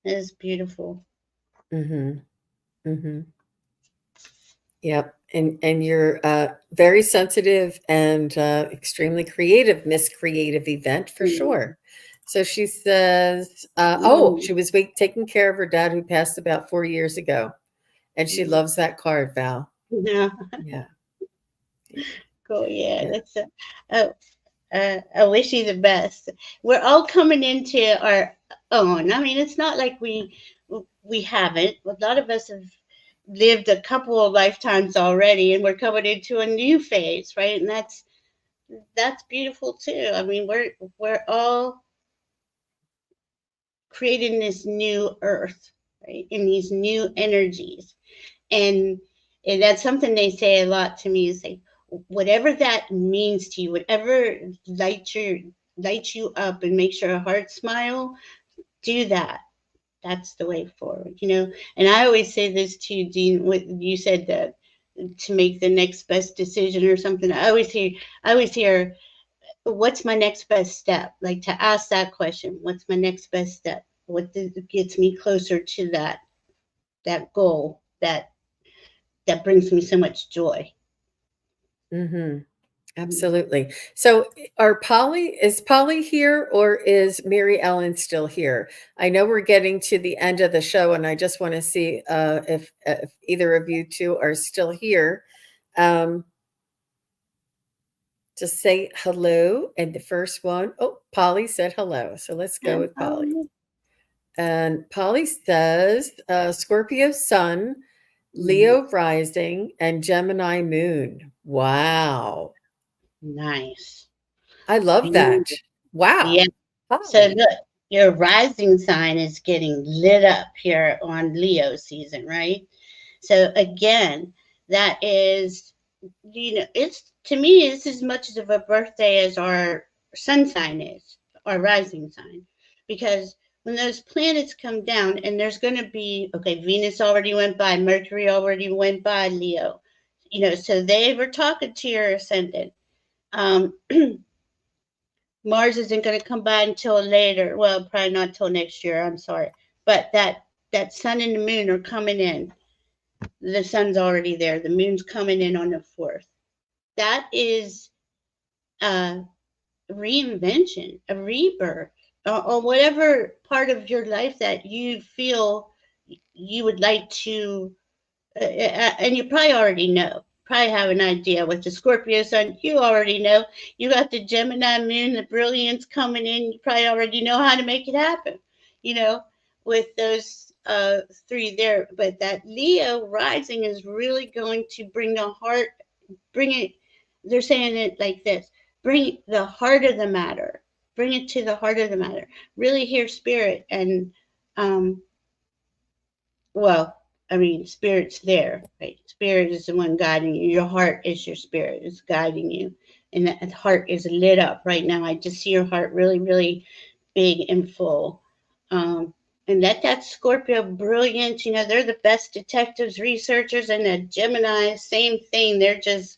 That is beautiful. Mhm, mhm. Yep, and you're, very sensitive and, extremely creative, Miss Creative Event, for Mm. sure. So she says, oh, Mm. she was taking care of her dad, who passed about 4 years ago, and she Mm. loves that card, Val. No, Yeah, cool. Yeah, yeah. that's I wish you the best. We're all coming into our own. I mean, it's not like we haven't. A lot of us have lived a couple of lifetimes already, and we're coming into a new phase, right? And that's beautiful too. I mean, we're all creating this new earth, right? In these new energies. And and that's something they say a lot to me, is like, whatever that means to you, whatever lights you up and makes your heart smile, do that. That's the way forward. And I always say this to you, Dean, what you said, that to make the next best decision or something. I always hear, what's my next best step? Like, to ask that question, what's my next best step? Gets me closer to that goal that brings me so much joy. Mhm. Absolutely. So, is Polly here, or is Mary Ellen still here? I know we're getting to the end of the show, and I just wanna see, if either of you 2 are still here. Um, just say hello, and the first one, oh, Polly said hello, so let's go with Polly. Oh, And Polly says, Scorpio sun, mm, Leo rising, and Gemini moon. Wow. nice. I love that. Beautiful. Yeah. Wow. So Polly. look, your rising sign is getting lit up here on Leo season, right? So again, that is, it's, to me, it's as much of a birthday as our sun sign is, our rising sign. Because when those planets come down, and there's going to be, okay, Venus already went by, Mercury already went by Leo, so they were talking to your ascendant. Um, Mars isn't going to come by until later. Well, probably not till next year. I'm sorry, but that sun and the moon are coming in. The sun's already there. The moon's coming in on the 4th. That is a reinvention, a rebirth, or whatever part of your life that you feel you would like to, and you probably already know, probably have an idea with the Scorpio sun. You already know. You got the Gemini moon, the brilliance coming in. You probably already know how to make it happen, you know, with those three there. But that Leo rising is really going to bring the heart, bring it, they're saying it like this: bring the heart of the matter, bring it to the heart of the matter. Really hear spirit, and um, well, I mean, spirit's there, right? Spirit is the one guiding you. Your heart is your spirit, is guiding you. And that heart is lit up right now. I just see your heart really, really big and full. Um, and that Scorpio brilliant, they're the best detectives, researchers, and the Gemini, same thing. They're just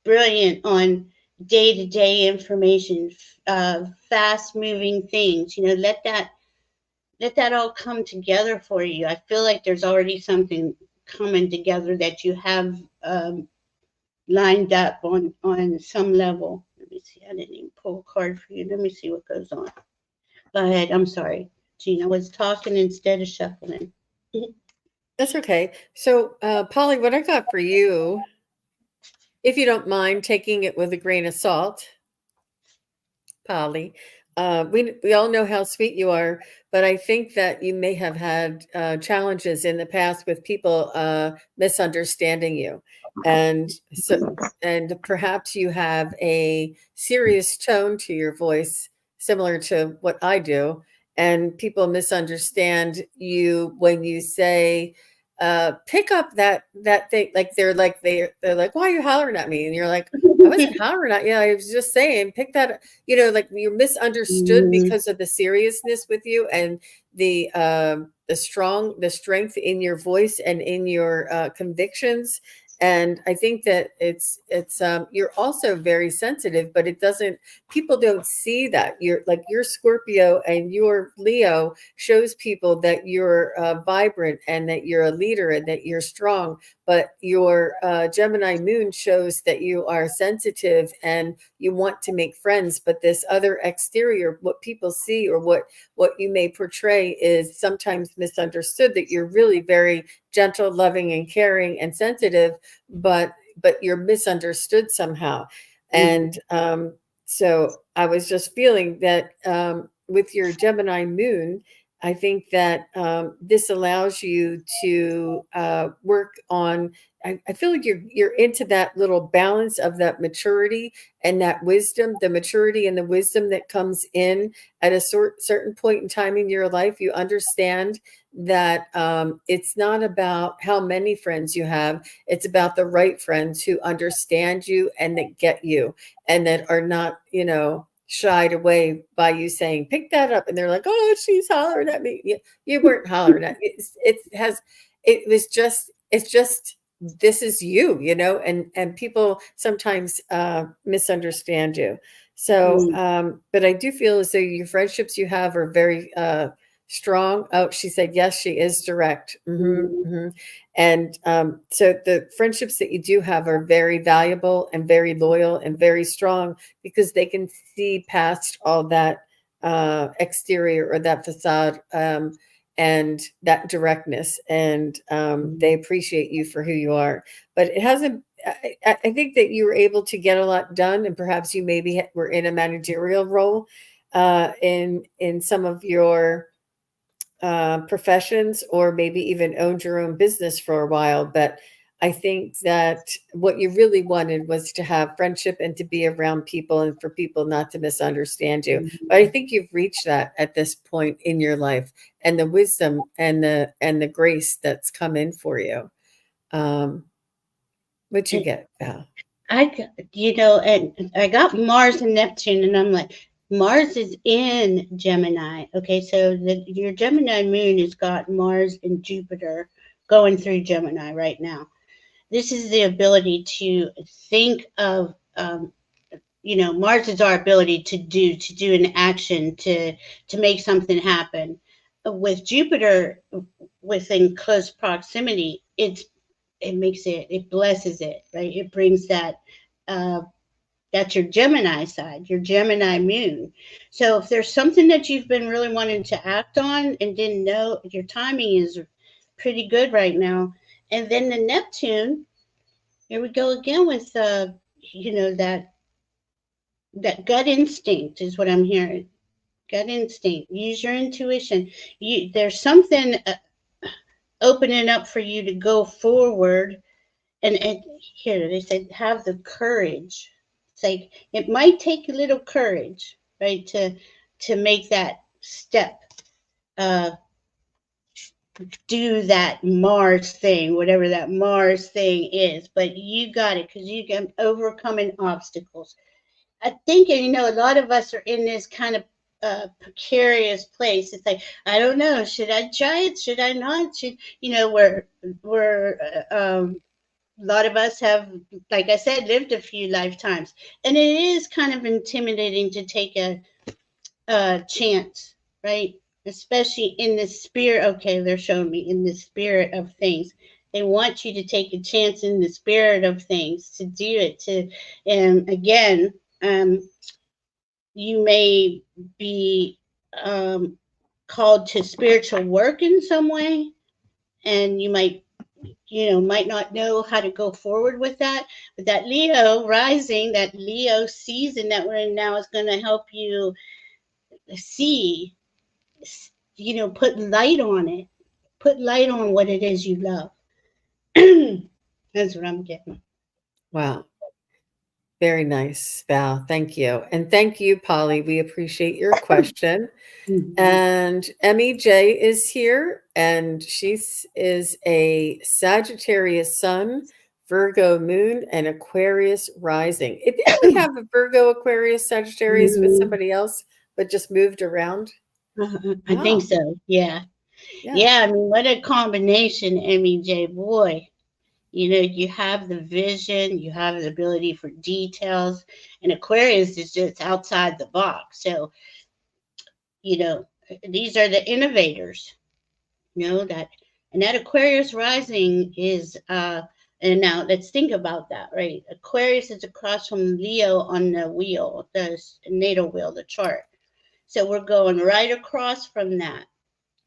brilliant on day to day information, fast moving things. Let that all come together for you. I feel like there's already something coming together that you have lined up on some level. Let me see. I didn't even pull a card for you. Let me see what goes on. Go ahead. I'm sorry. Gina was talking instead of shuffling. That's okay. So, Polly, what I got for you, if you don't mind taking it with a grain of salt, Polly. We all know how sweet you are, but I think that you may have had challenges in the past with people misunderstanding you, and perhaps you have a serious tone to your voice, similar to what I do, and people misunderstand you when you say. Pick up that thing, they're like, why are you hollering at me? And you're like, I wasn't hollering at you. I was just saying, pick that, like you're misunderstood Mhm. because of the seriousness with you and the strength in your voice and in your convictions. And I think that you're also very sensitive, but it doesn't, people don't see that. Your Scorpio and your Leo shows people that you're vibrant and that you're a leader and that you're strong, but your Gemini moon shows that you are sensitive and you want to make friends. But this other exterior, what people see or what you may portray, is sometimes misunderstood. That you're really very gentle, loving, and caring and sensitive, but you're misunderstood somehow. Mhm. And so I was just feeling that with your Gemini moon, I think that this allows you to work on. I feel like you're into that little balance of that maturity and that wisdom, the maturity and the wisdom that comes in at a certain point in time in your life. You understand that it's not about how many friends you have; it's about the right friends who understand you and that get you, and that are not, shied away by you saying, pick that up. And they're like, oh, she's hollering at me. You weren't hollering at me. It's just, this is you, and people sometimes misunderstand you. So, Mhm. but I do feel as though your friendships you have are very strong. Oh, she said, yes, she is direct. Mhm. And so the friendships that you do have are very valuable and very loyal and very strong because they can see past all that exterior or that facade, and that directness. And they appreciate you for who you are. But it hasn't, I think that you were able to get a lot done, and perhaps you maybe were in a managerial role in some of your professions, or maybe even owned your own business for a while. But I think that what you really wanted was to have friendship and to be around people and for people not to misunderstand you. But I Mhm. think you've reached that at this point in your life, and the wisdom and the grace that's come in for you. Um, what you And get, Val? and I got Mars and Neptune, and I'm like, Mars is in Gemini. Okay, so your Gemini moon has got Mars and Jupiter going through Gemini right now. This is the ability to think of, Mars is our ability to do an action, to make something happen. With Jupiter within close proximity, it blesses it, right? It brings uh, that's your Gemini side, your Gemini moon. So if there's something that you've been really wanting to act on and didn't know, your timing is pretty good right now. And then the Neptune, here we go again with that gut instinct is what I'm hearing. Gut instinct. Use your intuition. There's something opening up for you to go forward. And here they said, have the courage. It's like it might take a little courage, right, to make that step. Uh, do that Mars thing, whatever that Mars thing is, but you got it because you can overcoming obstacles. I think, a lot of us are in this kind of precarious place. It's like, I don't know, should I try it? Should I not? Should, we're a lot of us have, like I said, lived a few lifetimes, and it is kind of intimidating to take a chance, right? Especially in the spirit. Okay, they're showing me in the spirit of things. They want you to take a chance in the spirit of things to do it. And again, you may be um, called to spiritual work in some way, and you might not know how to go forward with that. But that Leo rising, that Leo season that we're in now is going to help you see, put light on it, put light on what it is you love. That's what I'm getting. Wow. Very nice, Val. Thank you. And thank you, Polly. We appreciate your question. Mhm. And Emmy J is here, and she is a Sagittarius sun, Virgo moon, and Aquarius rising. Didn't we have a Virgo, Aquarius, Sagittarius with Mhm. somebody else, but just moved around? I think Wow. so. Yeah. Yeah. Yeah. I mean, what a combination, MEJ. Boy, you have the vision, you have the ability for details, and Aquarius is just outside the box. So, you know, these are the innovators, that, and that Aquarius rising is, and now let's think about that, right? Aquarius is across from Leo on the wheel, the natal wheel, the chart. So we're going right across from that,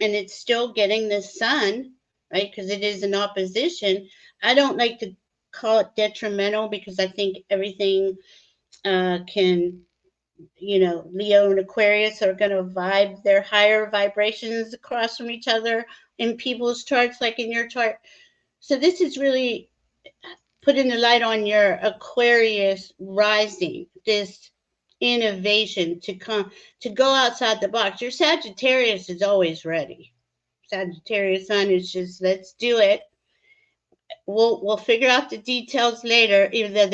and it's still getting the sun, right? Because it is in opposition. I don't like to call it detrimental because I think everything can, Leo and Aquarius are going to vibe their higher vibrations across from each other in people's charts, like in your chart. So this is really putting the light on your Aquarius rising, this innovation to come, to go outside the box. Your Sagittarius is always ready. Sagittarius sun is just, let's do it. We'll figure out the details later. Even though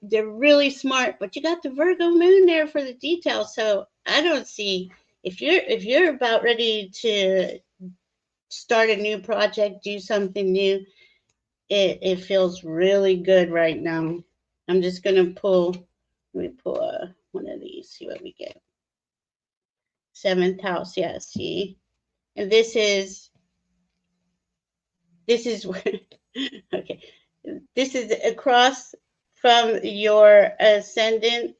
they're really smart, but you got the Virgo moon there for the details. So I don't see, if you're about ready to start a new project, do something new, it feels really good right now. I'm just gonna pull. Let me pull one of these. See what we get. Seventh house. Yeah. See, and this is okay. This is across from your ascendant,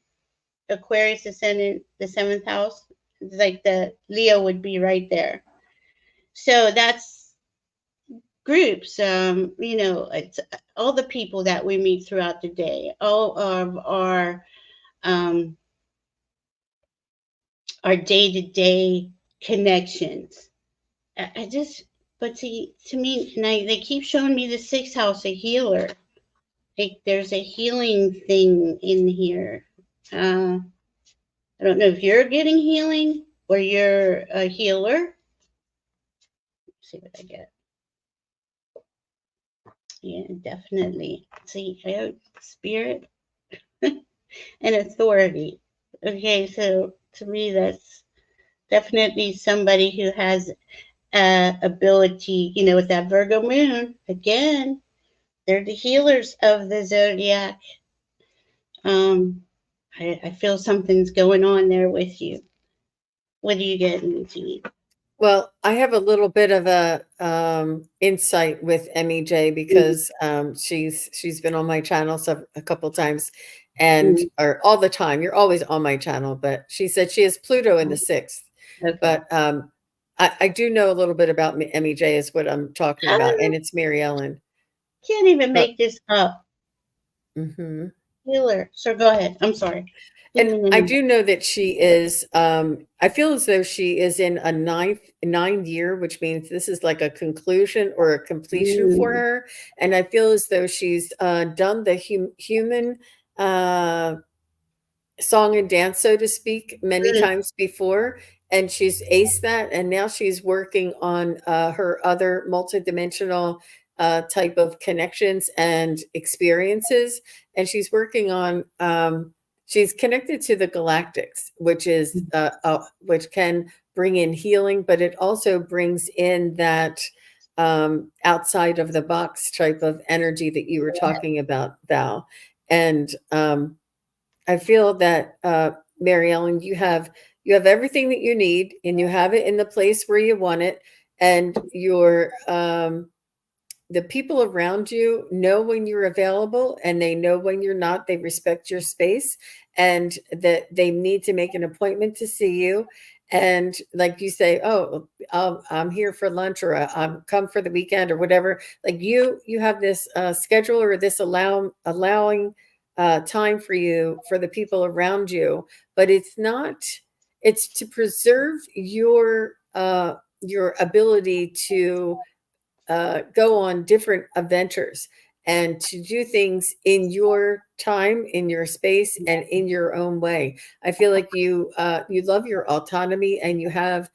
Aquarius ascendant, the seventh house. It's like the Leo would be right there. So that's groups. It's all the people that we meet throughout the day, all of um, our day to day connections. I just, but see, to me, and they keep showing me the sixth house, a healer. Like there's a healing thing in here. I don't know if you're getting healing or you're a healer. Let's see what I get. Yeah, definitely. See, I have spirit and authority. Okay, so to me, that's definitely somebody who has ability, with that Virgo moon. Again, they're the healers of the zodiac. Um, I feel something's going on there with you. What are you getting, G? Well, I have a little bit of a insight with Emmy J because she's been on my channel a couple times, and Mm-hmm. or all the time. You're always on my channel, but she said she has Pluto in the sixth. Okay. But I do know a little bit about Emmy J is what I'm talking about, and I it's Mary Ellen. can't even But make this up. mhm. Healer. So go ahead. I'm sorry. Didn't And mean to I do interrupt. know that she is, I feel as though she is in a nine year, which means this is like a conclusion or a completion for Mm, her. And I feel as though she's done the human uh, song and dance, so to speak, many mm, times before. and she's aced that, and now she's working on her other multidimensional type of connections and experiences, and she's working on she's connected to the galactics, which is which can bring in healing, but it also brings in that outside of the box type of energy that you were talking about, Val. And I feel that Mary Ellen, you have everything that you need, and you have it in the place where you want it, and you're the people around you know when you're available, and they know when you're not. They respect your space, and that they need to make an appointment to see you. And like you say, oh, I'm here for lunch, or I'm come for the weekend, or whatever. Like you have this schedule, or this allowing time for you, for the people around you. But it's not. It's to preserve your ability to go on different adventures and to do things in your time, in your space, and in your own way. I feel like you love your autonomy, and you have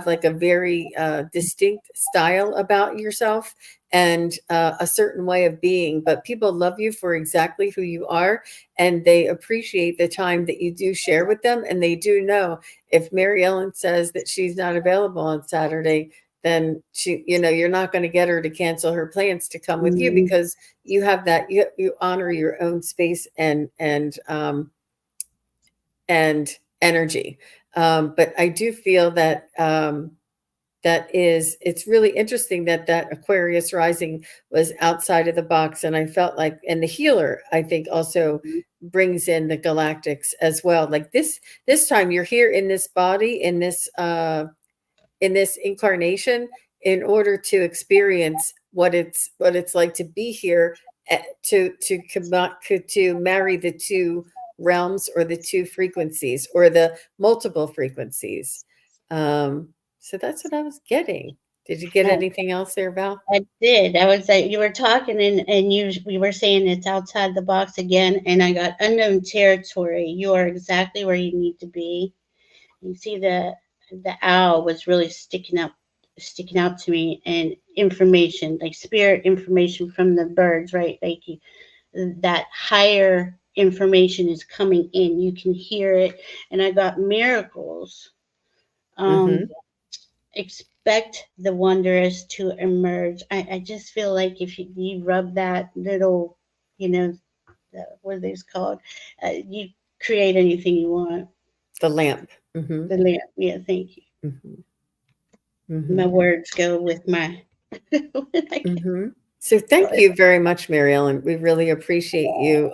like a very distinct style about yourself, and a certain way of being. But people love you for exactly who you are, and they appreciate the time that you do share with them. And they do know, if Mary Ellen says that she's not available on Saturday, then you're not going to get her to cancel her plans to come with you, Mhm. because you have that, you honor your own space and energy. But I do feel that it's really interesting that that Aquarius rising was outside of the box. And I felt like, and the healer, I think, also brings in the galactics as well. Like this time you're here in this body, in this incarnation, in order to experience what it's like to be here, to marry the two realms, or the two frequencies, or the multiple frequencies. So that's what I was getting. Did you get I, anything else there, Val? I did. I was like, you were talking, and we were saying it's outside the box again, and I got unknown territory. You are exactly where you need to be. You see the owl was really sticking out to me, and information, like spirit information from the birds, right? Like that higher information is coming in. You can hear it, and I got miracles. Um, Mm-hmm. expect the wondrous to emerge. I just feel like if you rub that little, you know, what are these called? You create anything you want. The lamp. Mm-hmm. The lamp. Yeah, thank you. Mm-hmm. My Mm-hmm. words go with my. When I Mm-hmm. So thank get- you very much, Mary Ellen. We really appreciate you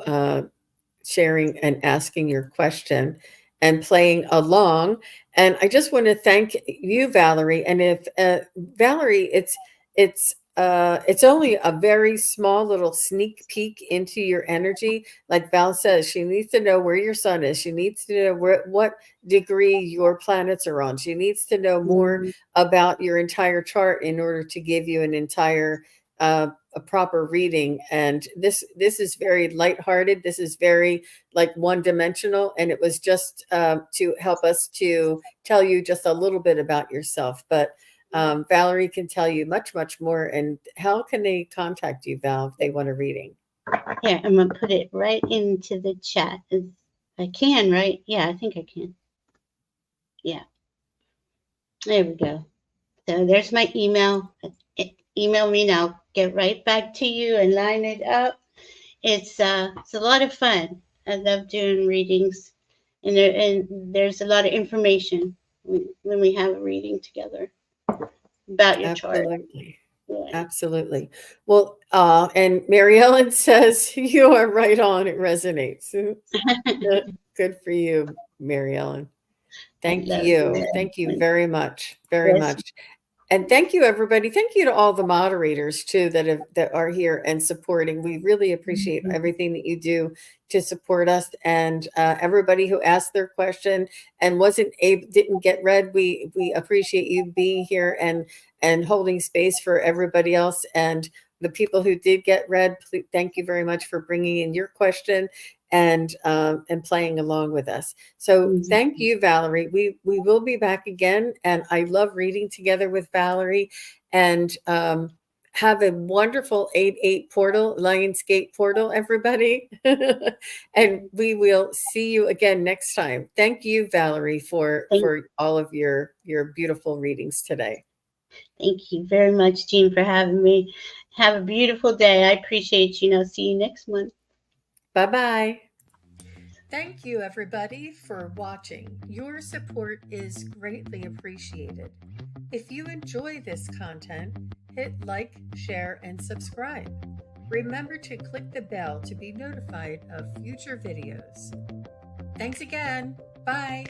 sharing and asking your question and playing along. And I just want to thank you, Valerie. And if Valerie, it's only a very small little sneak peek into your energy. Like Val says, she needs to know where your sun is. She needs to know what degree your planets are on. She needs to know more Mhm. about your entire chart in order to give you an entire a proper reading. And this is very lighthearted. This is very like one dimensional, and it was just to help us to tell you just a little bit about yourself. But Valerie can tell you much more. And how can they contact you, Val, if they want a reading? Yeah, I'm gonna put it right into the chat. I can, right? Yeah, I think I can. Yeah, there we go. So there's my email. Email me now. Get right back to you and line it up. It's a lot of fun. I love doing readings, and there's a lot of information when we have a reading together about your chart. Absolutely. Yeah. Absolutely. Well, and Mary Ellen says you are right on. It resonates. Good for you, Mary Ellen. I Thank love you. Thank you that. very much. Very Yes. much. And thank you, everybody. Thank you to all the moderators too that are here and supporting. We really appreciate Mhm. everything that you do to support us, and everybody who asked their question and didn't get read. We appreciate you being here and holding space for everybody else. And the people who did get read, please, thank you very much for bringing in your question and playing along with us. So thank you, Valerie. We will be back again, and I love reading together with Valerie. And have a wonderful 8/8 portal, Lionsgate portal, everybody. And we will see you again next time. Thank you, Valerie, for all of your beautiful readings today. Thank you very much, Jean, for having me. Have a beautiful day. I appreciate you. Now, see you next month. Bye-bye. Thank you, everybody, for watching. Your support is greatly appreciated. If you enjoy this content, hit like, share, and subscribe. Remember to click the bell to be notified of future videos. Thanks again. Bye.